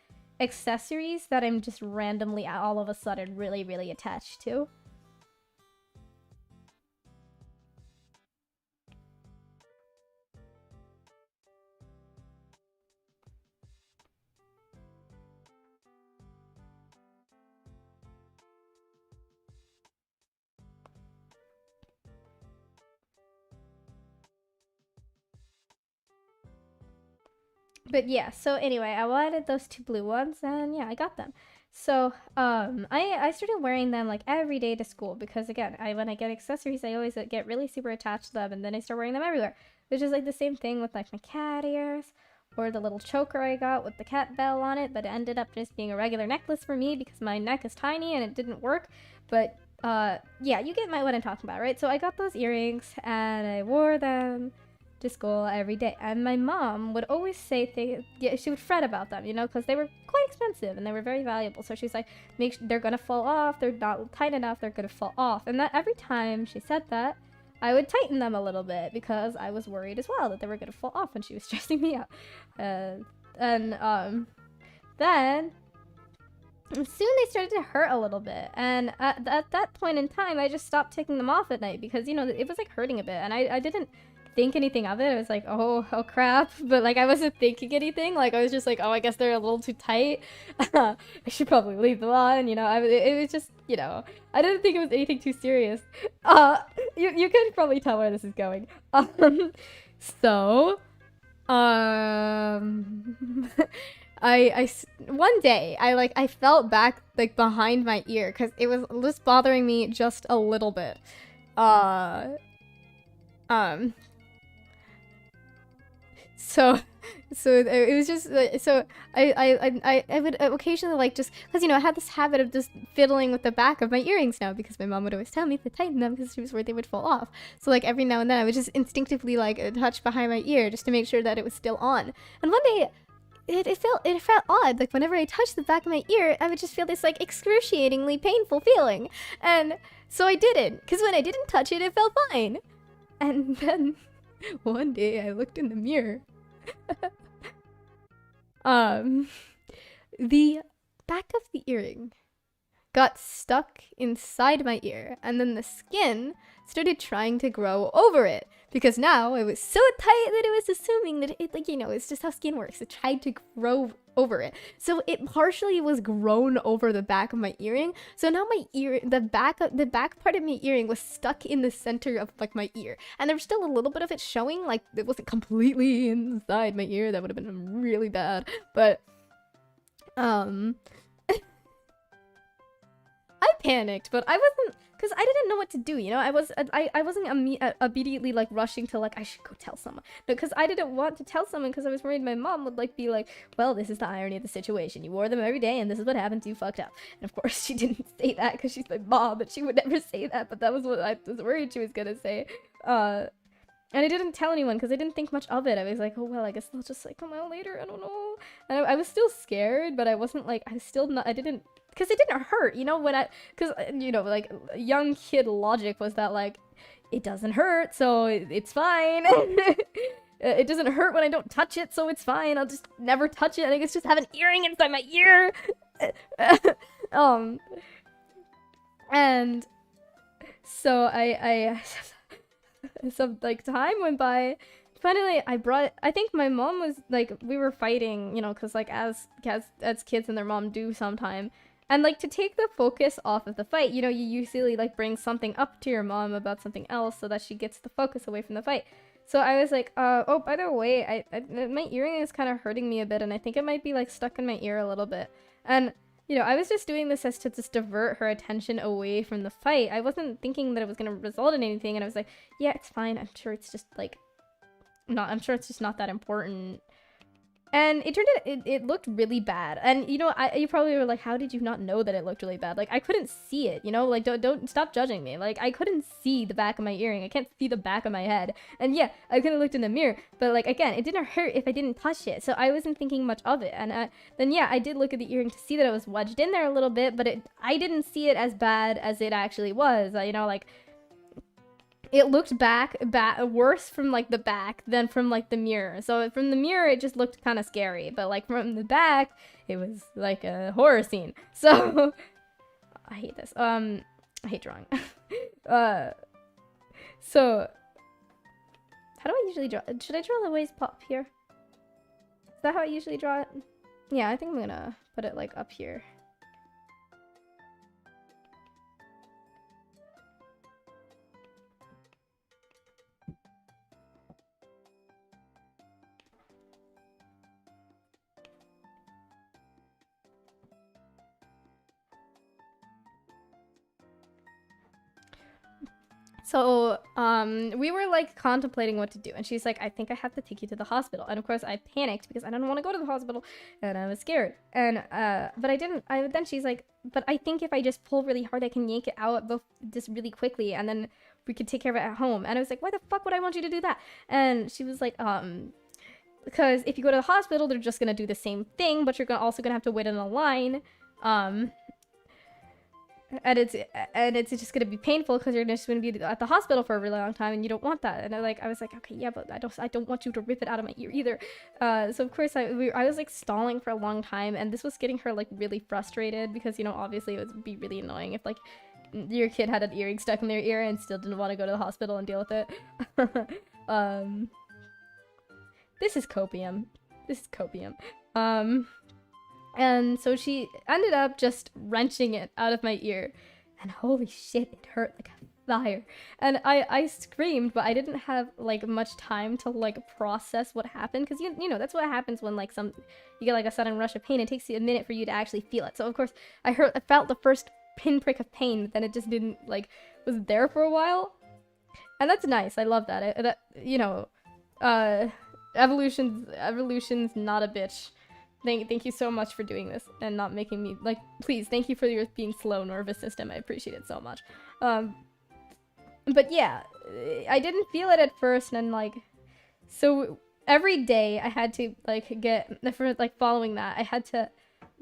accessories that I'm just randomly, all of a sudden, really, really attached to. But yeah, so anyway, I wanted those two blue ones, and yeah, I got them. So, I started wearing them, like, every day to school, because, again, when I get accessories, I always get really super attached to them, and then I start wearing them everywhere. Which is, like, the same thing with, like, my cat ears, or the little choker I got with the cat bell on it, but it ended up just being a regular necklace for me, because my neck is tiny, and it didn't work. But, yeah, you get what I'm talking about, right? So I got those earrings, and I wore them. to school every day. And my mom would always say things, yeah, she would fret about them, you know, because they were quite expensive and they were very valuable. So she's like, they're gonna fall off, they're not tight enough, they're gonna fall off. And that every time she said that, I would tighten them a little bit because I was worried as well that they were gonna fall off, and she was stressing me out. Then soon they started to hurt a little bit, and at that point in time I just stopped taking them off at night because, you know, it was like hurting a bit, and I didn't think anything of it. I was like, oh crap, but like I wasn't thinking anything. Like I was just like, oh, I guess they're a little too tight. I should probably leave them on, you know. It was just, you know, I didn't think it was anything too serious. You could probably tell where this is going. So I one day I felt back like behind my ear because it was just bothering me just a little bit. So it was just so I would occasionally like just because, you know, I had this habit of just fiddling with the back of my earrings now because my mom would always tell me to tighten them because she was worried they would fall off. So like every now and then I would just instinctively like touch behind my ear just to make sure that it was still on. And one day it felt odd. Like whenever I touched the back of my ear, I would just feel this like excruciatingly painful feeling. And so I didn't, because when I didn't touch it, it felt fine. And then one day I looked in the mirror. The back of the earring got stuck inside my ear, and then the skin started trying to grow over it because now it was so tight that it was assuming that it, like, you know, it's just how skin works. It tried to grow over it, so it partially was grown over the back of my earring. So now my ear, the back part of my earring was stuck in the center of like my ear, and there was still a little bit of it showing. Like it wasn't completely inside my ear. That would have been really bad, but I panicked, but I wasn't, because I didn't know what to do, you know. I wasn't immediately like rushing to like I should go tell someone, because I didn't want to tell someone because I was worried my mom would like be like, well, this is the irony of the situation. You wore them every day, and this is what happened. You fucked up. And of course, she didn't say that because she's my mom, but she would never say that. But that was what I was worried she was gonna say. And I didn't tell anyone because I didn't think much of it. I was like, oh, well, I guess they'll just like come out later. I don't know. And I was still scared, but I wasn't like, I didn't, because it didn't hurt, you know, because, you know, like young kid logic was that like, it doesn't hurt, so it's fine. It doesn't hurt when I don't touch it, so it's fine. I'll just never touch it, and I guess just have an earring inside my ear. And so some like time went by. Finally, I think my mom was like, we were fighting, you know, because like as kids and their mom do sometime. And like to take the focus off of the fight, you know, you usually like bring something up to your mom about something else so that she gets the focus away from the fight. So I was like, oh, by the way, my earring is kind of hurting me a bit, and I think it might be like stuck in my ear a little bit. And you know, I was just doing this as to just divert her attention away from the fight. I wasn't thinking that it was going to result in anything, and I was like, yeah, it's fine. I'm sure it's just like I'm sure it's just not that important. And it turned out it looked really bad. And you know, you probably were like, how did you not know that it looked really bad? Like I couldn't see it, you know, like don't stop judging me. Like I couldn't see the back of my earring. I can't see the back of my head. And yeah, I could have looked in the mirror, but like again, it didn't hurt if I didn't touch it. So I wasn't thinking much of it. And then yeah, I did look at the earring to see that it was wedged in there a little bit, but I didn't see it as bad as it actually was. You know, like it looked worse from like the back than from like the mirror. So from the mirror, it just looked kind of scary, but like from the back, it was like a horror scene. So I hate this. I hate drawing. So how do I usually draw? Should I draw the waist pop here? Is that how I usually draw it? Yeah, I think I'm gonna put it like up here. So, we were like contemplating what to do, and she's like, I think I have to take you to the hospital. And of course I panicked because I didn't want to go to the hospital and I was scared. And, but I didn't, then she's like, but I think if I just pull really hard, I can yank it out just really quickly. And then we could take care of it at home. And I was like, why the fuck would I want you to do that? And she was like, because if you go to the hospital, they're just gonna do the same thing, but you're also gonna have to wait in a line. And it's just gonna be painful because you're just gonna be at the hospital for a really long time, and you don't want that. And I was like, okay, yeah, but I don't want you to rip it out of my ear either. So of course I was like stalling for a long time, and this was getting her like really frustrated because, you know, obviously it would be really annoying if like your kid had an earring stuck in their ear and still didn't want to go to the hospital and deal with it. This is copium. This is copium. And so she ended up just wrenching it out of my ear. And holy shit, it hurt like fire. And I screamed, but I didn't have like much time to like process what happened. Because you know, that's what happens when like you get like a sudden rush of pain. It takes you a minute for you to actually feel it. So of course, I felt the first pinprick of pain, but then it just didn't like, was there for a while. And that's nice. I love that. That, you know, evolution's not a bitch. Thank you so much for doing this and not making me, like, please, thank you for your being slow nervous system. I appreciate it so much. But yeah, I didn't feel it at first, and like, so every day I had to like following that, I had to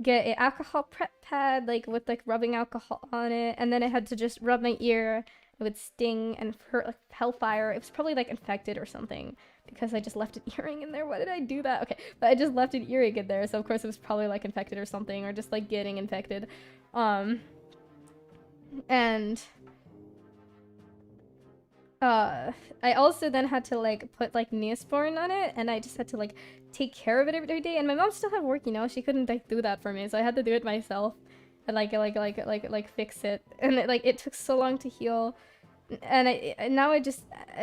get an alcohol prep pad, like with like rubbing alcohol on it, and then I had to just rub my ear. It would sting and hurt like hellfire. It was probably like infected or something because I just left an earring in there. Why did I do that? Okay, but I just left an earring in there, so of course it was probably like infected or something, or just like getting infected. And I also then had to like put like Neosporin on it, and I just had to like take care of it every day. And my mom still had work, you know, she couldn't like do that for me, so I had to do it myself and like fix it. And it took so long to heal. And now I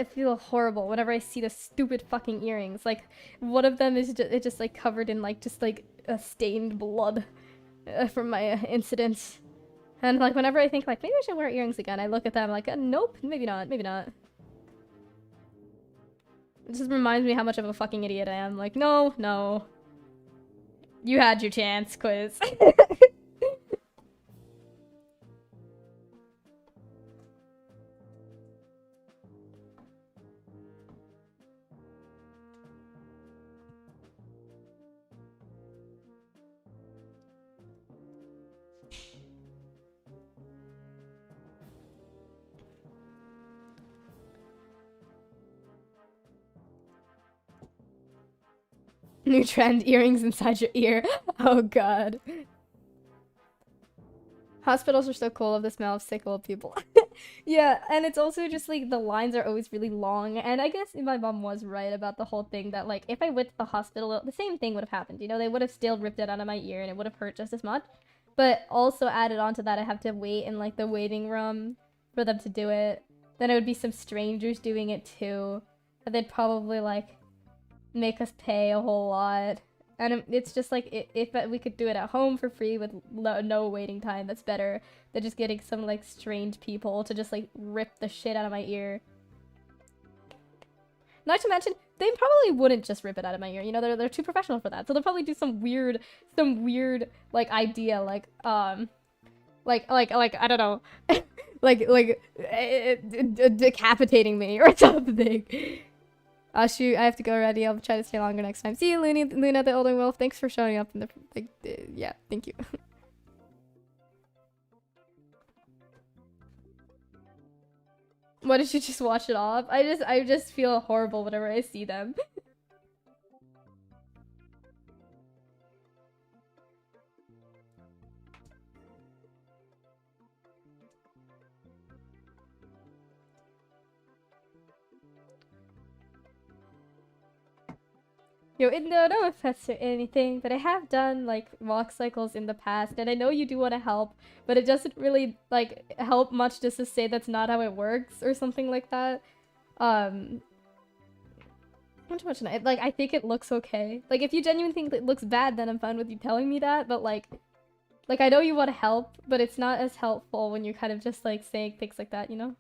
feel horrible whenever I see the stupid fucking earrings. Like, one of them is just like covered in like a stained blood from my incidents. And like whenever I think like maybe I should wear earrings again, I look at them like, nope, maybe not, maybe not. It just reminds me how much of a fucking idiot I am. Like, no. You had your chance, Qwizz. New trend, earrings inside your ear. Oh god. Hospitals are so cool of the smell of sick old people. Yeah, and it's also just like the lines are always really long, and I guess my mom was right about the whole thing that like if I went to the hospital, the same thing would have happened, you know, they would have still ripped it out of my ear and it would have hurt just as much. But also added on to that, I have to wait in like the waiting room for them to do it. Then it would be some strangers doing it too, and they'd probably like make us pay a whole lot. And it's just like, if we could do it at home for free with no waiting time, that's better than just getting some like strange people to just like rip the shit out of my ear. Not to mention, they probably wouldn't just rip it out of my ear, you know, they're too professional for that. So they'll probably do some weird like idea, like I don't know, like decapitating me or something. Shoot, I have to go already. I'll try to stay longer next time. See you, Luna the Elder Wolf. Thanks for showing up in the, yeah, thank you. What, did you just watch it off? I just feel horrible whenever I see them. Yo, no offense or anything, but I have done, like, walk cycles in the past, and I know you do want to help, but it doesn't really, like, help much just to say that's not how it works, or something like that. Not too much, like, I think it looks okay. Like, if you genuinely think it looks bad, then I'm fine with you telling me that, but, like, I know you want to help, but it's not as helpful when you're kind of just, like, saying things like that, you know?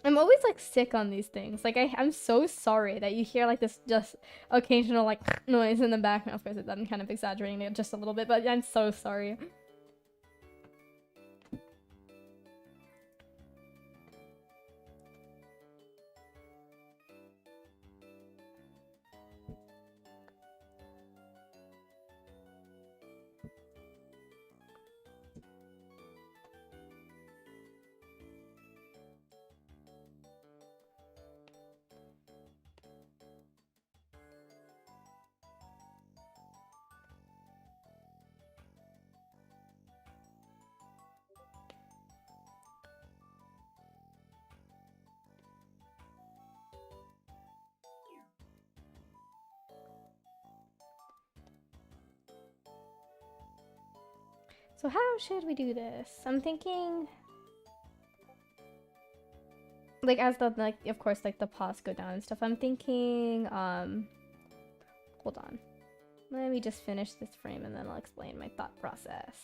I'm always like sick on these things. Like I'm so sorry that you hear like this just occasional like noise in the background. Of course, I'm kind of exaggerating it just a little bit, but I'm so sorry. So how should we do this? I'm thinking, like, as the, like, of course, like, the pause go down and stuff, I'm thinking, hold on. Let me just finish this frame and then I'll explain my thought process.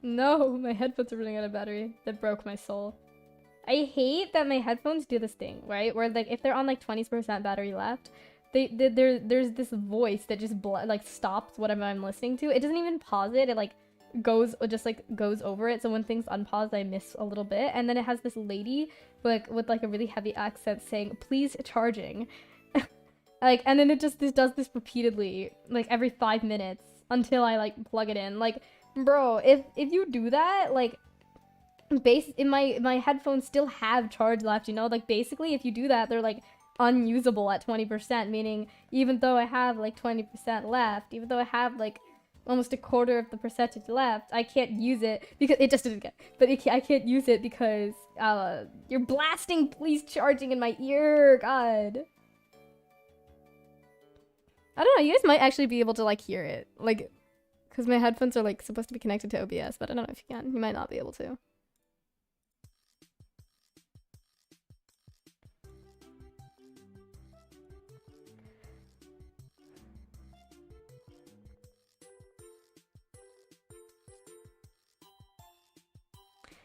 No, my headphones are running out of battery. That broke my soul. I hate that my headphones do this thing, right? Where like if they're on like 20% battery left, there's this voice that just like stops whatever I'm listening to. It doesn't even pause it. It like goes over it. So when things unpause, I miss a little bit. And then it has this lady like with like a really heavy accent saying, "Please charging." Like, and then this does this repeatedly, like every 5 minutes until I like plug it in. Like, bro, if you do that, like, my headphones still have charge left, you know? Like, basically, if you do that, they're like unusable at 20%, meaning even though I have like 20% left, even though I have like almost a quarter of the percentage left, I can't use it because it just didn't get. But I can't use it because you're blasting "please charging" in my ear. God. I don't know, you guys might actually be able to like hear it, like, because my headphones are like supposed to be connected to OBS, but I don't know if you can. You might not be able to.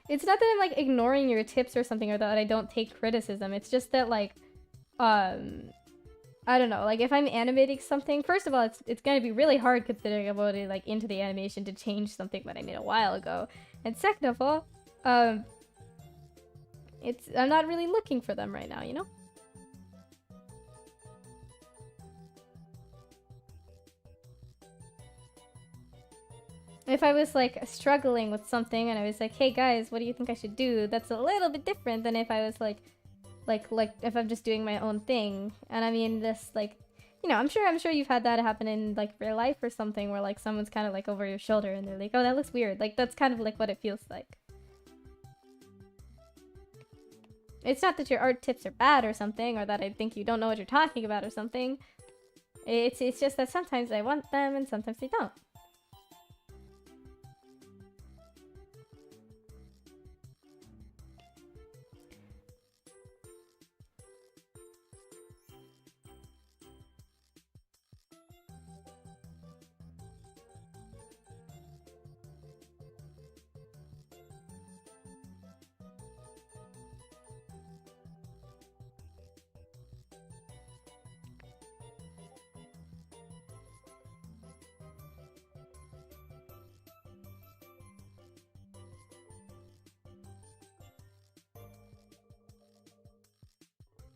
It's not that I'm like ignoring your tips or something, or that I don't take criticism. It's just that like, I don't know, like if I'm animating something, first of all, it's gonna be really hard considering I'm already like into the animation to change something that I made a while ago. And second of all, I'm not really looking for them right now, you know? If I was like struggling with something and I was like, "Hey guys, what do you think I should do?" That's a little bit different than if I was like if I'm just doing my own thing. And I mean this like, you know, I'm sure you've had that happen in like real life or something where like someone's kind of like over your shoulder and they're like, "Oh, that looks weird." Like that's kind of like what it feels like. It's not that your art tips are bad or something, or that I think you don't know what you're talking about or something. It's just that sometimes I want them and sometimes they don't.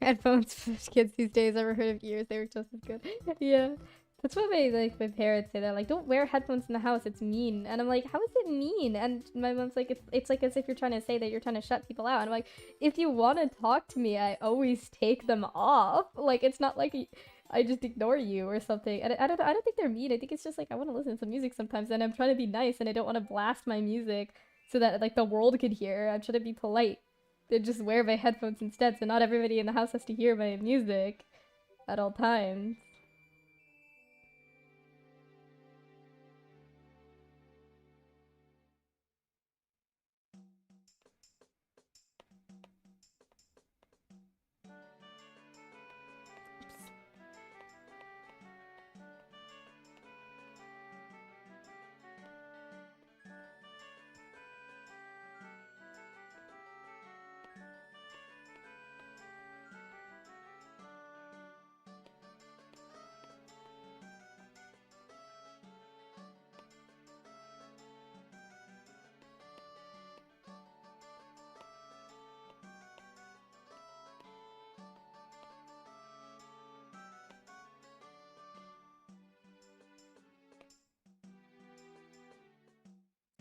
Headphones for kids these days. Ever heard of ears? They were just as good. Yeah. That's what my parents say. They're like, "Don't wear headphones in the house. It's mean." And I'm like, "How is it mean?" And my mom's like, "It's like as if you're trying to say that you're trying to shut people out." And I'm like, "If you want to talk to me, I always take them off. Like it's not like I just ignore you or something." And I don't think they're mean. I think it's just like I want to listen to some music sometimes, and I'm trying to be nice, and I don't want to blast my music so that like the world could hear. I'm trying to be polite. They just wear my headphones instead, so not everybody in the house has to hear my music at all times.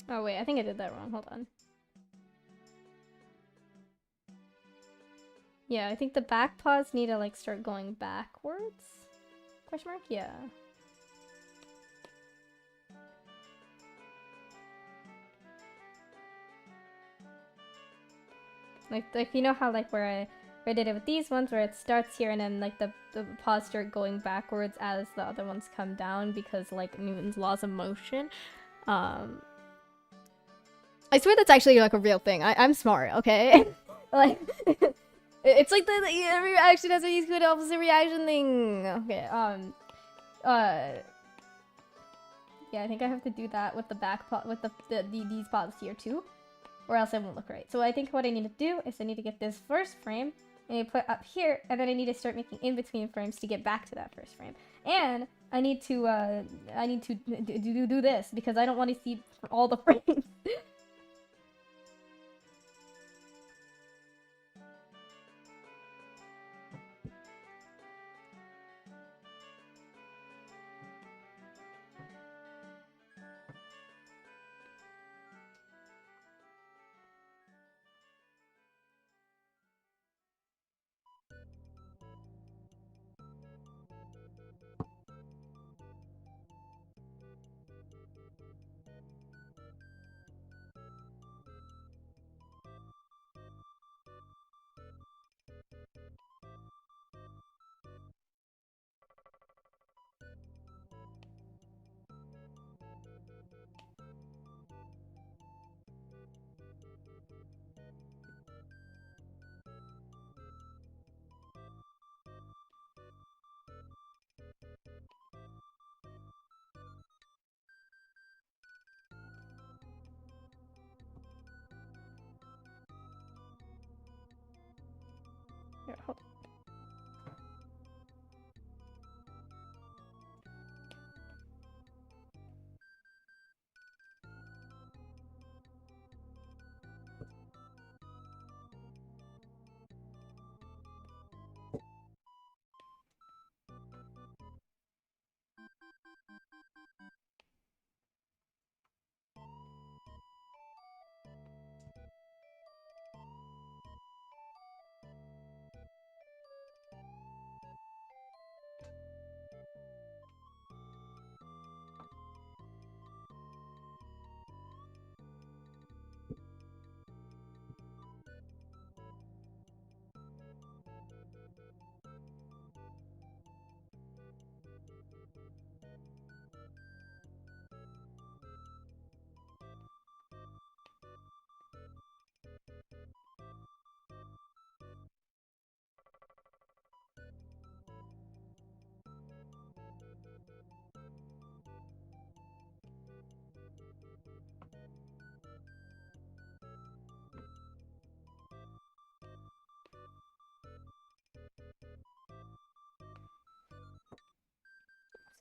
Oh wait, I think I did that wrong. Hold on. Yeah, I think the back paws need to like start going backwards. Question mark? Yeah. Like you know how like where I did it with these ones where it starts here and then like the paws start going backwards as the other ones come down because like Newton's laws of motion. I swear that's actually like a real thing. I'm smart, okay? Like it's like the reaction has a good opposite reaction thing. Okay, yeah, I think I have to do that with the back paw with these paws here too, or else it won't look right. So I think what I need to do is I need to get this first frame and I put up here, and then I need to start making in between frames to get back to that first frame. And I need to do this because I don't want to see all the frames. Here, hold on.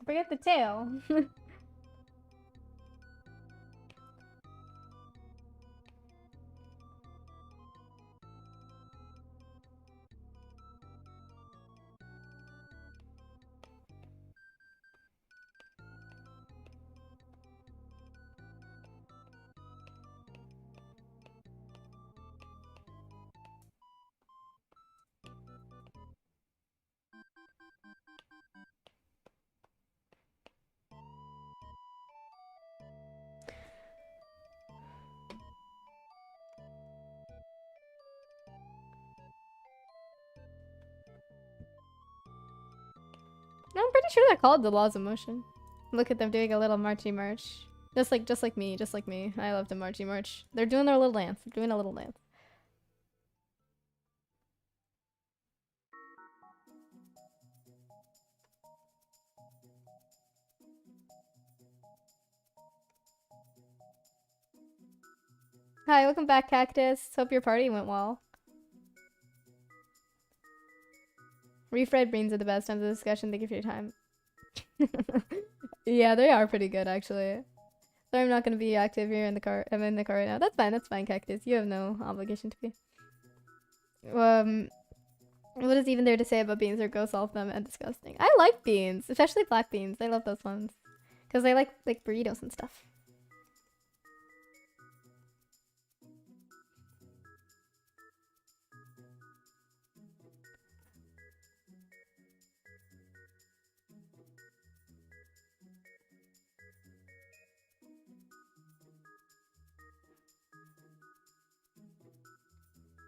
So forget the tail. No, I'm pretty sure they're called the laws of motion. Look at them doing a little marchy march. Just like me. I love the marchy march. They're doing their little dance. They're doing a little dance. Hi, welcome back, Cactus. Hope your party went well. Refried beans are the best times of discussion. Thank you for your time. Yeah, they are pretty good, actually. Sorry I'm not going to be active here in the car. I'm in the car right now. That's fine, Cactus. You have no obligation to be. What is even there to say about beans? Or go solve them and disgusting. I like beans, especially black beans. I love those ones. Because I like burritos and stuff.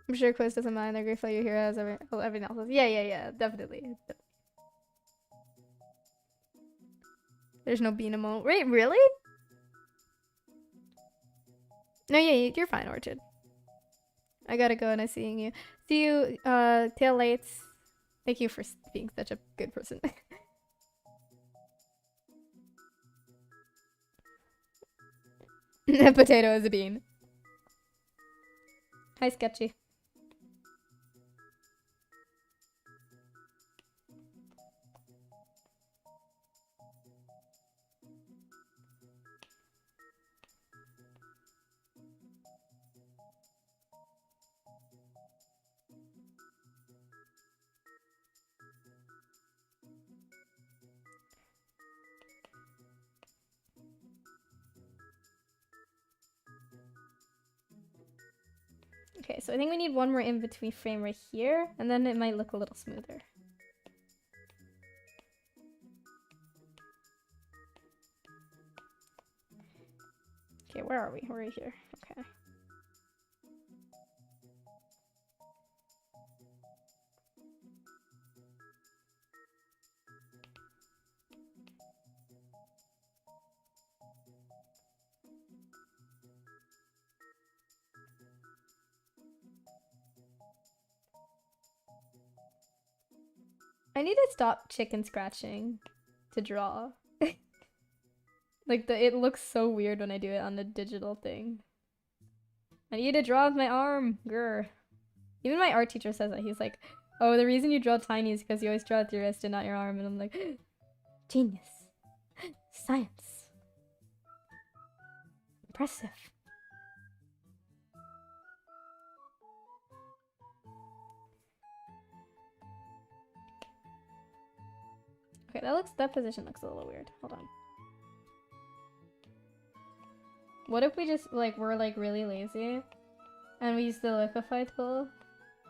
I'm sure Qwizz doesn't mind. They're grateful you're here as everything else is. Yeah, definitely. There's no bean emote. Wait, really? No, yeah, you're fine, Orchid. I gotta go, and I'm seeing you. See you, tail lates. Thank you for being such a good person. A potato is a bean. Hi, Sketchy. Okay, so I think we need one more in between frame right here, and then it might look a little smoother. Okay, where are we? We're right here. Okay. I need to stop chicken scratching to draw. Like, it looks so weird when I do it on the digital thing. I need to draw with my arm. Grr. Even my art teacher says that. He's like, oh, the reason you draw tiny is because you always draw with your wrist and not your arm. And I'm like, genius. Science. Impressive. Okay, that position looks a little weird. Hold on. What if we just, like, we're, like, really lazy and we use the liquefy tool?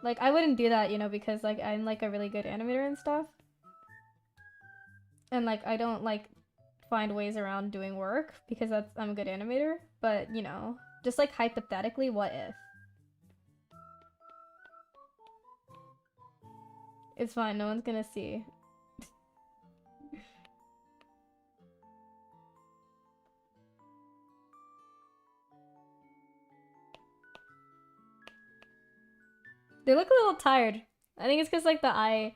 Like, I wouldn't do that, you know, because, like, I'm, like, a really good animator and stuff. And, like, I don't, like, find ways around doing work because I'm a good animator. But, you know, just, like, hypothetically, what if? It's fine, no one's gonna see. They look a little tired. I think it's because, like, the eye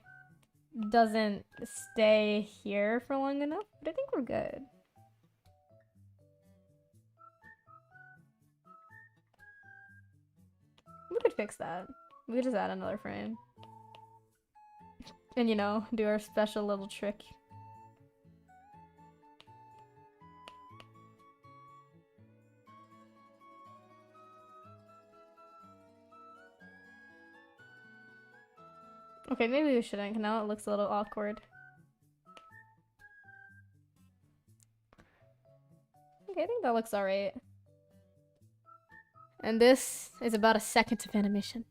doesn't stay here for long enough, but I think we're good. We could fix that. We could just add another frame. And, you know, do our special little trick. Okay, maybe we shouldn't, because now it looks a little awkward. Okay, I think that looks alright. And this is about a second of animation.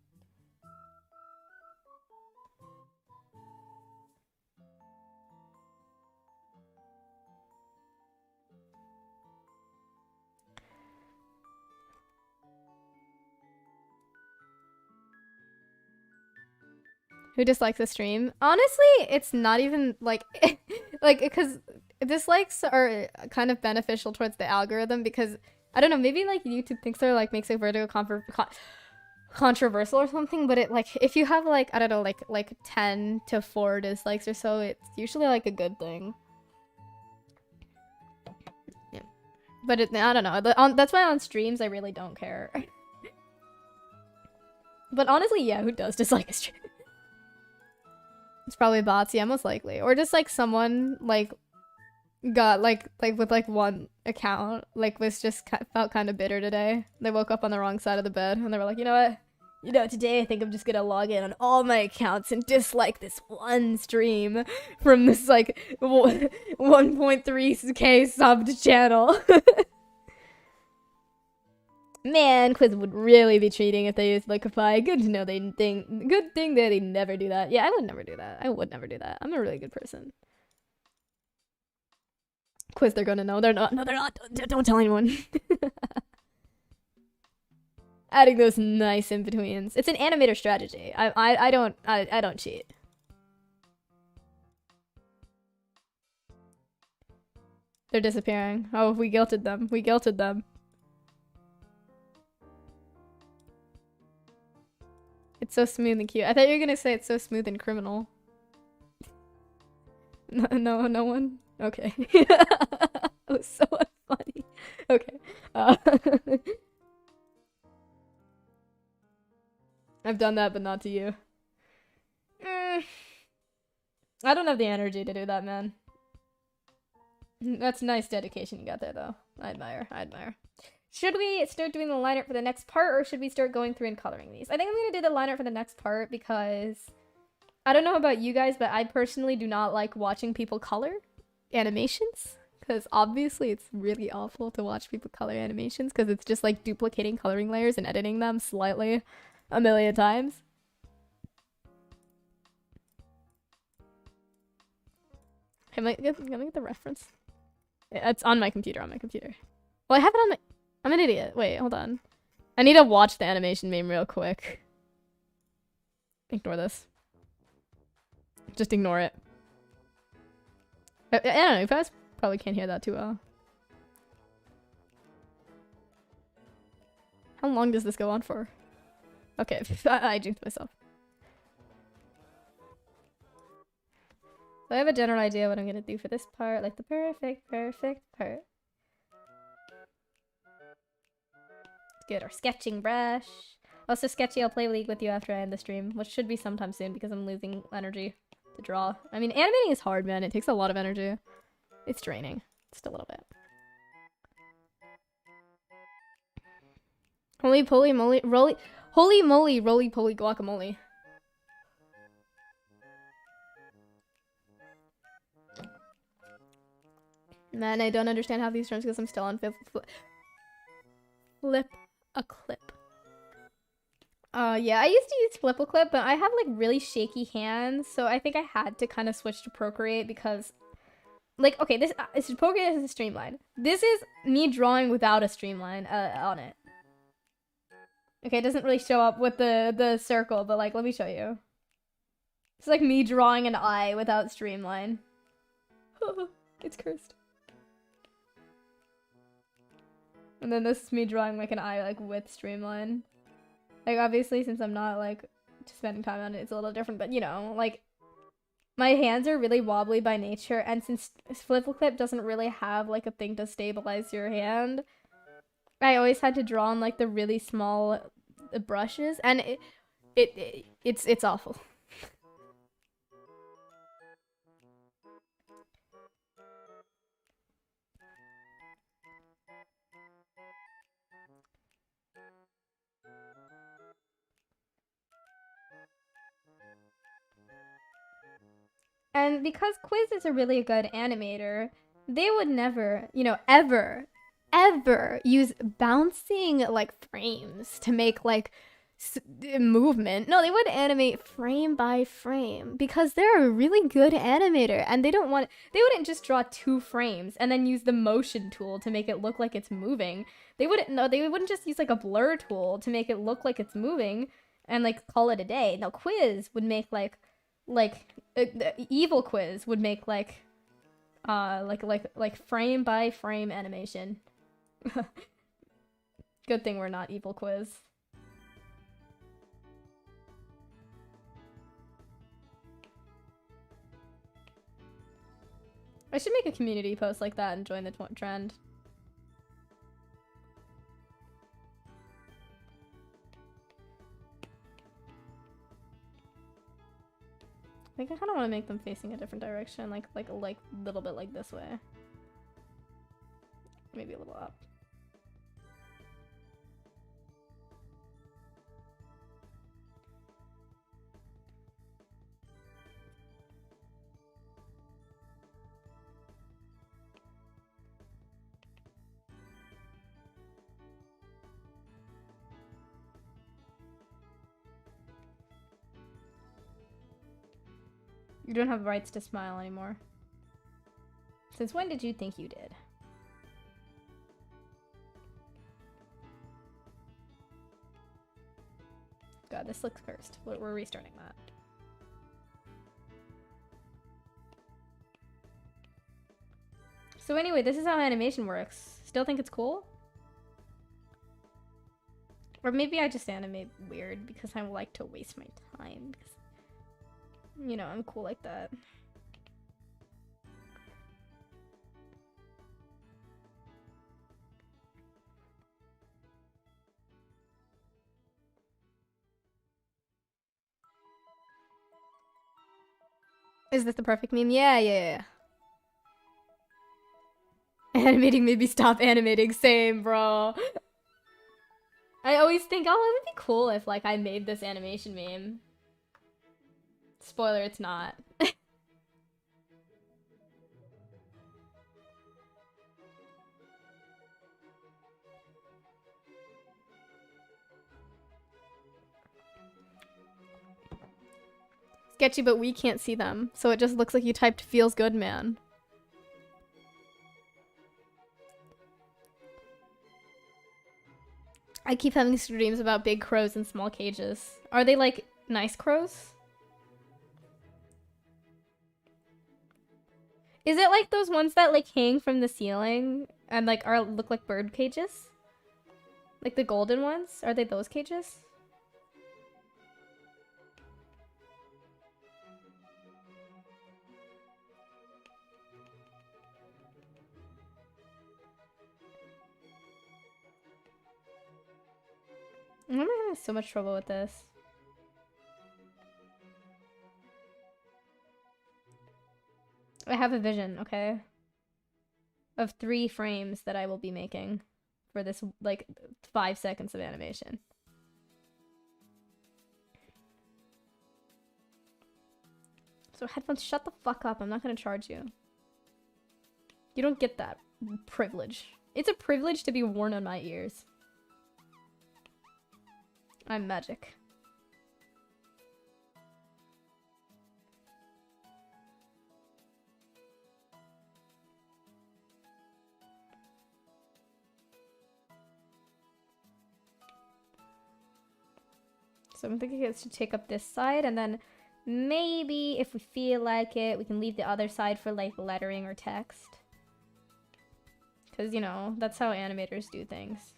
Who dislikes the stream? Honestly, it's not even like like because dislikes are kind of beneficial towards the algorithm because I don't know, maybe like YouTube thinks they're like makes it Vertigo controversial or something, but it like if you have like I don't know like 10 to 4 dislikes or so, it's usually like a good thing. Yeah. But I don't know. That's why on streams I really don't care. But honestly, yeah, who does dislike a stream? It's probably bots, yeah, most likely. Or just like someone like got like with like one account, like was just felt kind of bitter today. They woke up on the wrong side of the bed and they were like, you know what? You know, today I think I'm just gonna log in on all my accounts and dislike this one stream from this like 1.3k subbed channel. Man, Qwizz would really be cheating if they used liquefy. Good to know good thing that they never do that. Yeah, I would never do that. I would never do that. I'm a really good person. Qwizz, they're gonna know. They're not. No, they're not. Don't tell anyone. Adding those nice in-betweens. It's an animator strategy. I don't cheat. They're disappearing. Oh, we guilted them. We guilted them. It's so smooth and cute. I thought you were gonna say it's so smooth and criminal. No one? Okay. It was so funny. Okay. I've done that, but not to you. I don't have the energy to do that, man. That's nice dedication you got there, though. I admire. I admire. Should we start doing the line art for the next part, or should we start going through and coloring these? I think I'm going to do the line art for the next part because I don't know about you guys, but I personally do not like watching people color animations because obviously it's really awful to watch people color animations because it's just like duplicating coloring layers and editing them slightly a million times. Can I get the reference? It's on my computer, Well, I have it on my... I'm an idiot. Wait, hold on. I need to watch the animation meme real quick. Ignore this. Just ignore it. I don't know, you guys probably can't hear that too well. How long does this go on for? Okay, I jinxed myself. So I have a general idea what I'm gonna do for this part, like the perfect part. Let's get our sketching brush. Also, Sketchy, I'll play League with you after I end the stream, which should be sometime soon because I'm losing energy to draw. I mean, animating is hard, man. It takes a lot of energy. It's draining. Just a little bit. Holy moly, roly poly guacamole. Man, I don't understand half these terms because I'm still on flip a clip. Yeah, I used to use flip a clip, but I have like really shaky hands, so I think I had to kind of switch to Procreate because, like, okay, this Procreate is a streamline. This is me drawing without a streamline on it. Okay, it doesn't really show up with the circle, but like, let me show you. It's like me drawing an eye without streamline. It's cursed. And then this is me drawing like an eye like with streamline. Like obviously since I'm not like spending time on it, it's a little different, but you know, like my hands are really wobbly by nature, and since flip clip doesn't really have like a thing to stabilize your hand, I always had to draw on like the really small brushes, and it's awful. And because Qwizz is a really good animator, they would never, you know, ever use bouncing like frames to make like movement. No, they would animate frame by frame because they're a really good animator, and they wouldn't just draw 2 frames and then use the motion tool to make it look like it's moving. They wouldn't just use like a blur tool to make it look like it's moving and like call it a day. Now Qwizz would make like evil Qwizz would make like frame by frame animation. Good thing we're not evil Qwizz. I should make a community post like that and join the trend. I think I kind of want to make them facing a different direction, like a little bit like this way. Maybe a little up. You don't have rights to smile anymore. Since when did you think you did? God, this looks cursed. We're restarting that. So anyway, this is how animation works. Still think it's cool? Or maybe I just animate weird because I like to waste my time. Because, you know, I'm cool like that. Is this the perfect meme? Yeah. Animating made me stop animating. Same, bro. I always think, oh, it would be cool if, like, I made this animation meme. Spoiler, it's not. Sketchy, but we can't see them, so it just looks like you typed feels good, man. I keep having these dreams about big crows in small cages. Are they like nice crows? Is it like those ones that like hang from the ceiling and like look like bird cages? Like the golden ones? Are they those cages? I'm having so much trouble with this. I have a vision, okay? Of 3 frames that I will be making for this, like, 5 seconds of animation. So headphones, shut the fuck up. I'm not gonna charge you. You don't get that privilege. It's a privilege to be worn on my ears. I'm magic. So I'm thinking it's to take up this side, and then maybe if we feel like it, we can leave the other side for like lettering or text. Because, you know, that's how animators do things.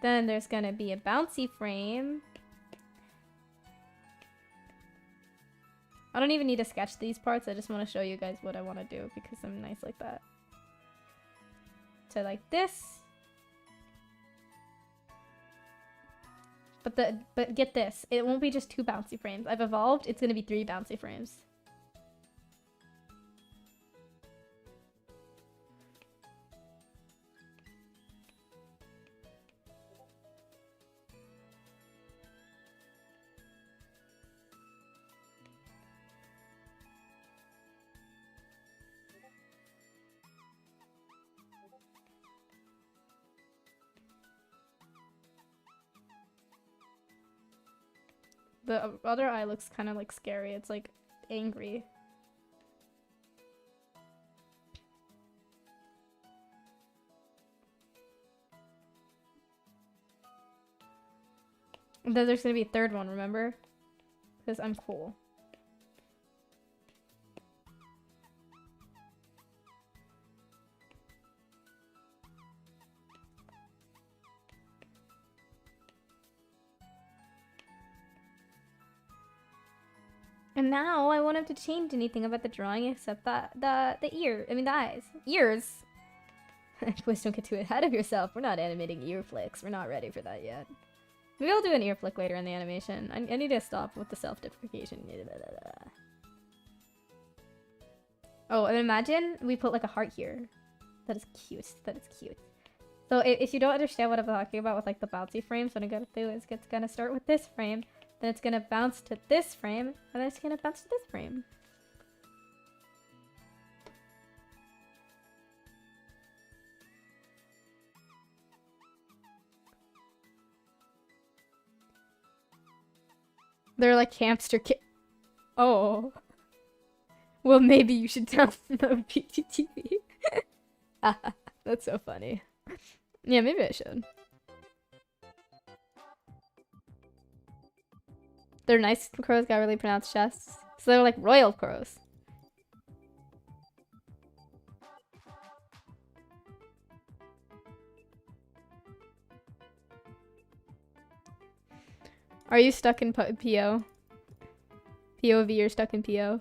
Then there's gonna be a bouncy frame. I don't even need to sketch these parts, I just want to show you guys what I want to do because I'm nice like that. So like this. But get this, it won't be just 2 bouncy frames. I've evolved, it's gonna be 3 bouncy frames. The other eye looks kind of like scary. It's like angry. And then there's gonna be a 3rd one, remember? Because I'm cool. And now I won't have to change anything about the drawing except the ear. I mean the eyes. Ears! Please don't get too ahead of yourself. We're not animating ear flicks. We're not ready for that yet. Maybe I'll do an ear flick later in the animation. I need to stop with the self-deprecation. Oh, and imagine we put like a heart here. That is cute. That is cute. So if you don't understand what I'm talking about with like the bouncy frames, what I'm gonna do is it's gonna start with this frame. Then it's gonna bounce to this frame, and then it's gonna bounce to this frame. They're like hamster Oh. Well, maybe you should download PTTV. That's so funny. Yeah, maybe I should. They're nice crows, got really pronounced chests. So they're like royal crows. Are you stuck in PO? POV, you're stuck in PO.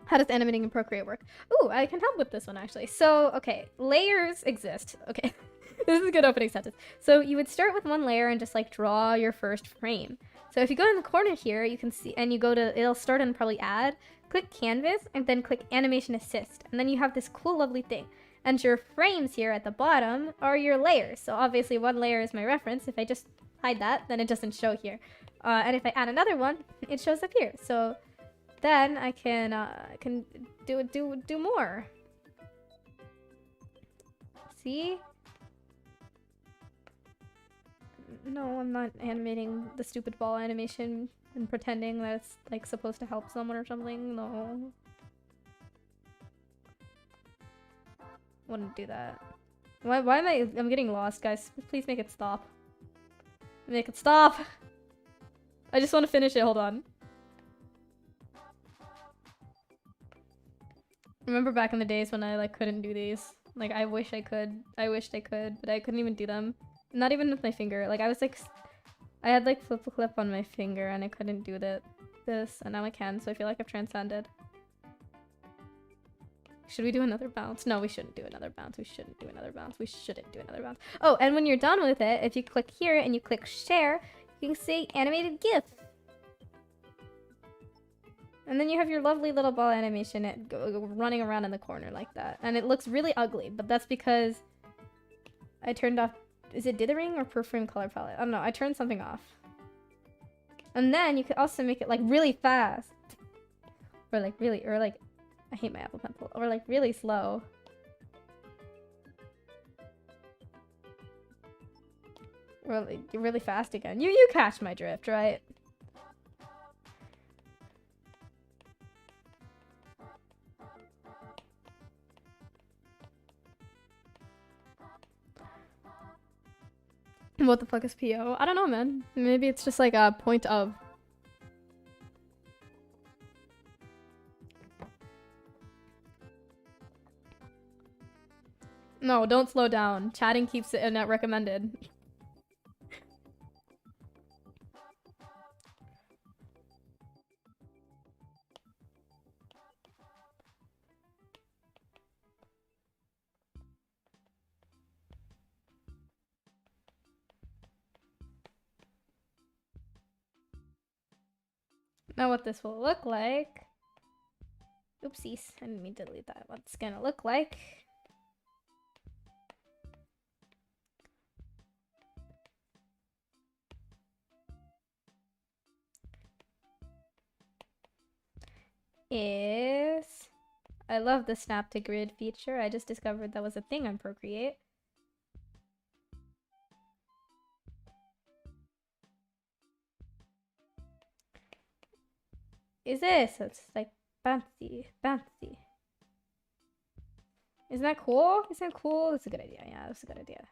How does animating in Procreate work? Ooh, I can help with this one actually. So, okay, layers exist. Okay, this is a good opening sentence. So you would start with one layer and just like draw your first frame. So if you go in the corner here, you can see, and you go to, it'll start and probably add, click canvas, and then click animation assist. And then you have this cool, lovely thing. And your frames here at the bottom are your layers. So obviously one layer is my reference. If I just hide that, then it doesn't show here. And if I add another one, it shows up here. So then I can do more. See? No, I'm not animating the stupid ball animation and pretending that it's like supposed to help someone or something. No. Wouldn't do that. Why am I'm getting lost, guys. Please make it stop. Make it stop! I just want to finish it, hold on. Remember back in the days when I like couldn't do these? Like I wish I could. I wished I could, but I couldn't even do them. Not even with my finger. Like I was like, I had like flip a clip on my finger and I couldn't do this, and now I can, so I feel like I've transcended. Should we do another bounce? No, we shouldn't do another bounce. We shouldn't do another bounce. We shouldn't do another bounce. Oh, and when you're done with it, if you click here and you click share, you can say animated GIF. And then you have your lovely little ball animation running around in the corner like that. And it looks really ugly, but that's because I turned off... Is it dithering or per frame color palette? I don't know. I turned something off. And then you could also make it like really fast. Or like really... Or like... I hate my Apple Pencil. Or like really slow. Or like really fast again. You catch my drift, right? What the fuck is PO? I don't know, man. Maybe it's just like a point of. No, don't slow down. Chatting keeps it not recommended. Now what this will look like. Oopsies, I didn't mean to delete that. What it's gonna look like. Is... I love the snap to grid feature. I just discovered that was a thing on Procreate. Is this? So it's like bouncy, bouncy. Isn't that cool? Isn't that cool? That's a good idea. Yeah, that's a good idea.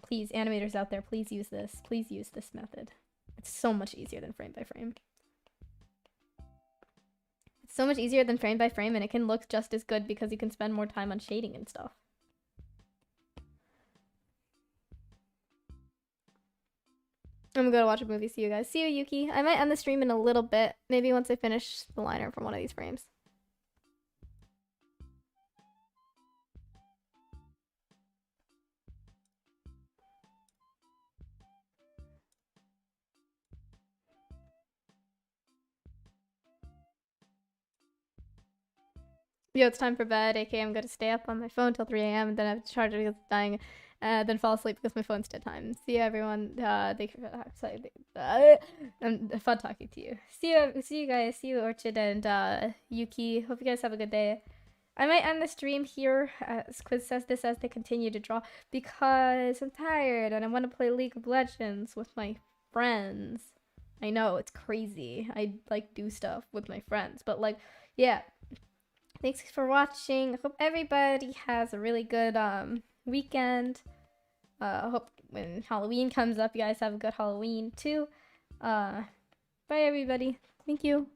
Please, animators out there, please use this. Please use this method. It's so much easier than frame by frame. It's so much easier than frame by frame, and it can look just as good because you can spend more time on shading and stuff. I'm gonna watch a movie. See you guys. See you, Yuki. I might end the stream in a little bit. Maybe once I finish the liner from one of these frames. Yo, it's time for bed, aka I'm gonna stay up on my phone till 3 a.m. and then I have to charge it because it's dying. Then fall asleep because my phone's dead time. See you, everyone. Thank you for fun talking to you. See you guys. See you, Orchid and Yuki. Hope you guys have a good day. I might end the stream here, as Qwizz says this, as they continue to draw, because I'm tired and I want to play League of Legends with my friends. I know, it's crazy. I like do stuff with my friends, but like, yeah. Thanks for watching. I hope everybody has a really good weekend. Hope when Halloween comes up, you guys have a good Halloween too. Bye everybody. Thank you.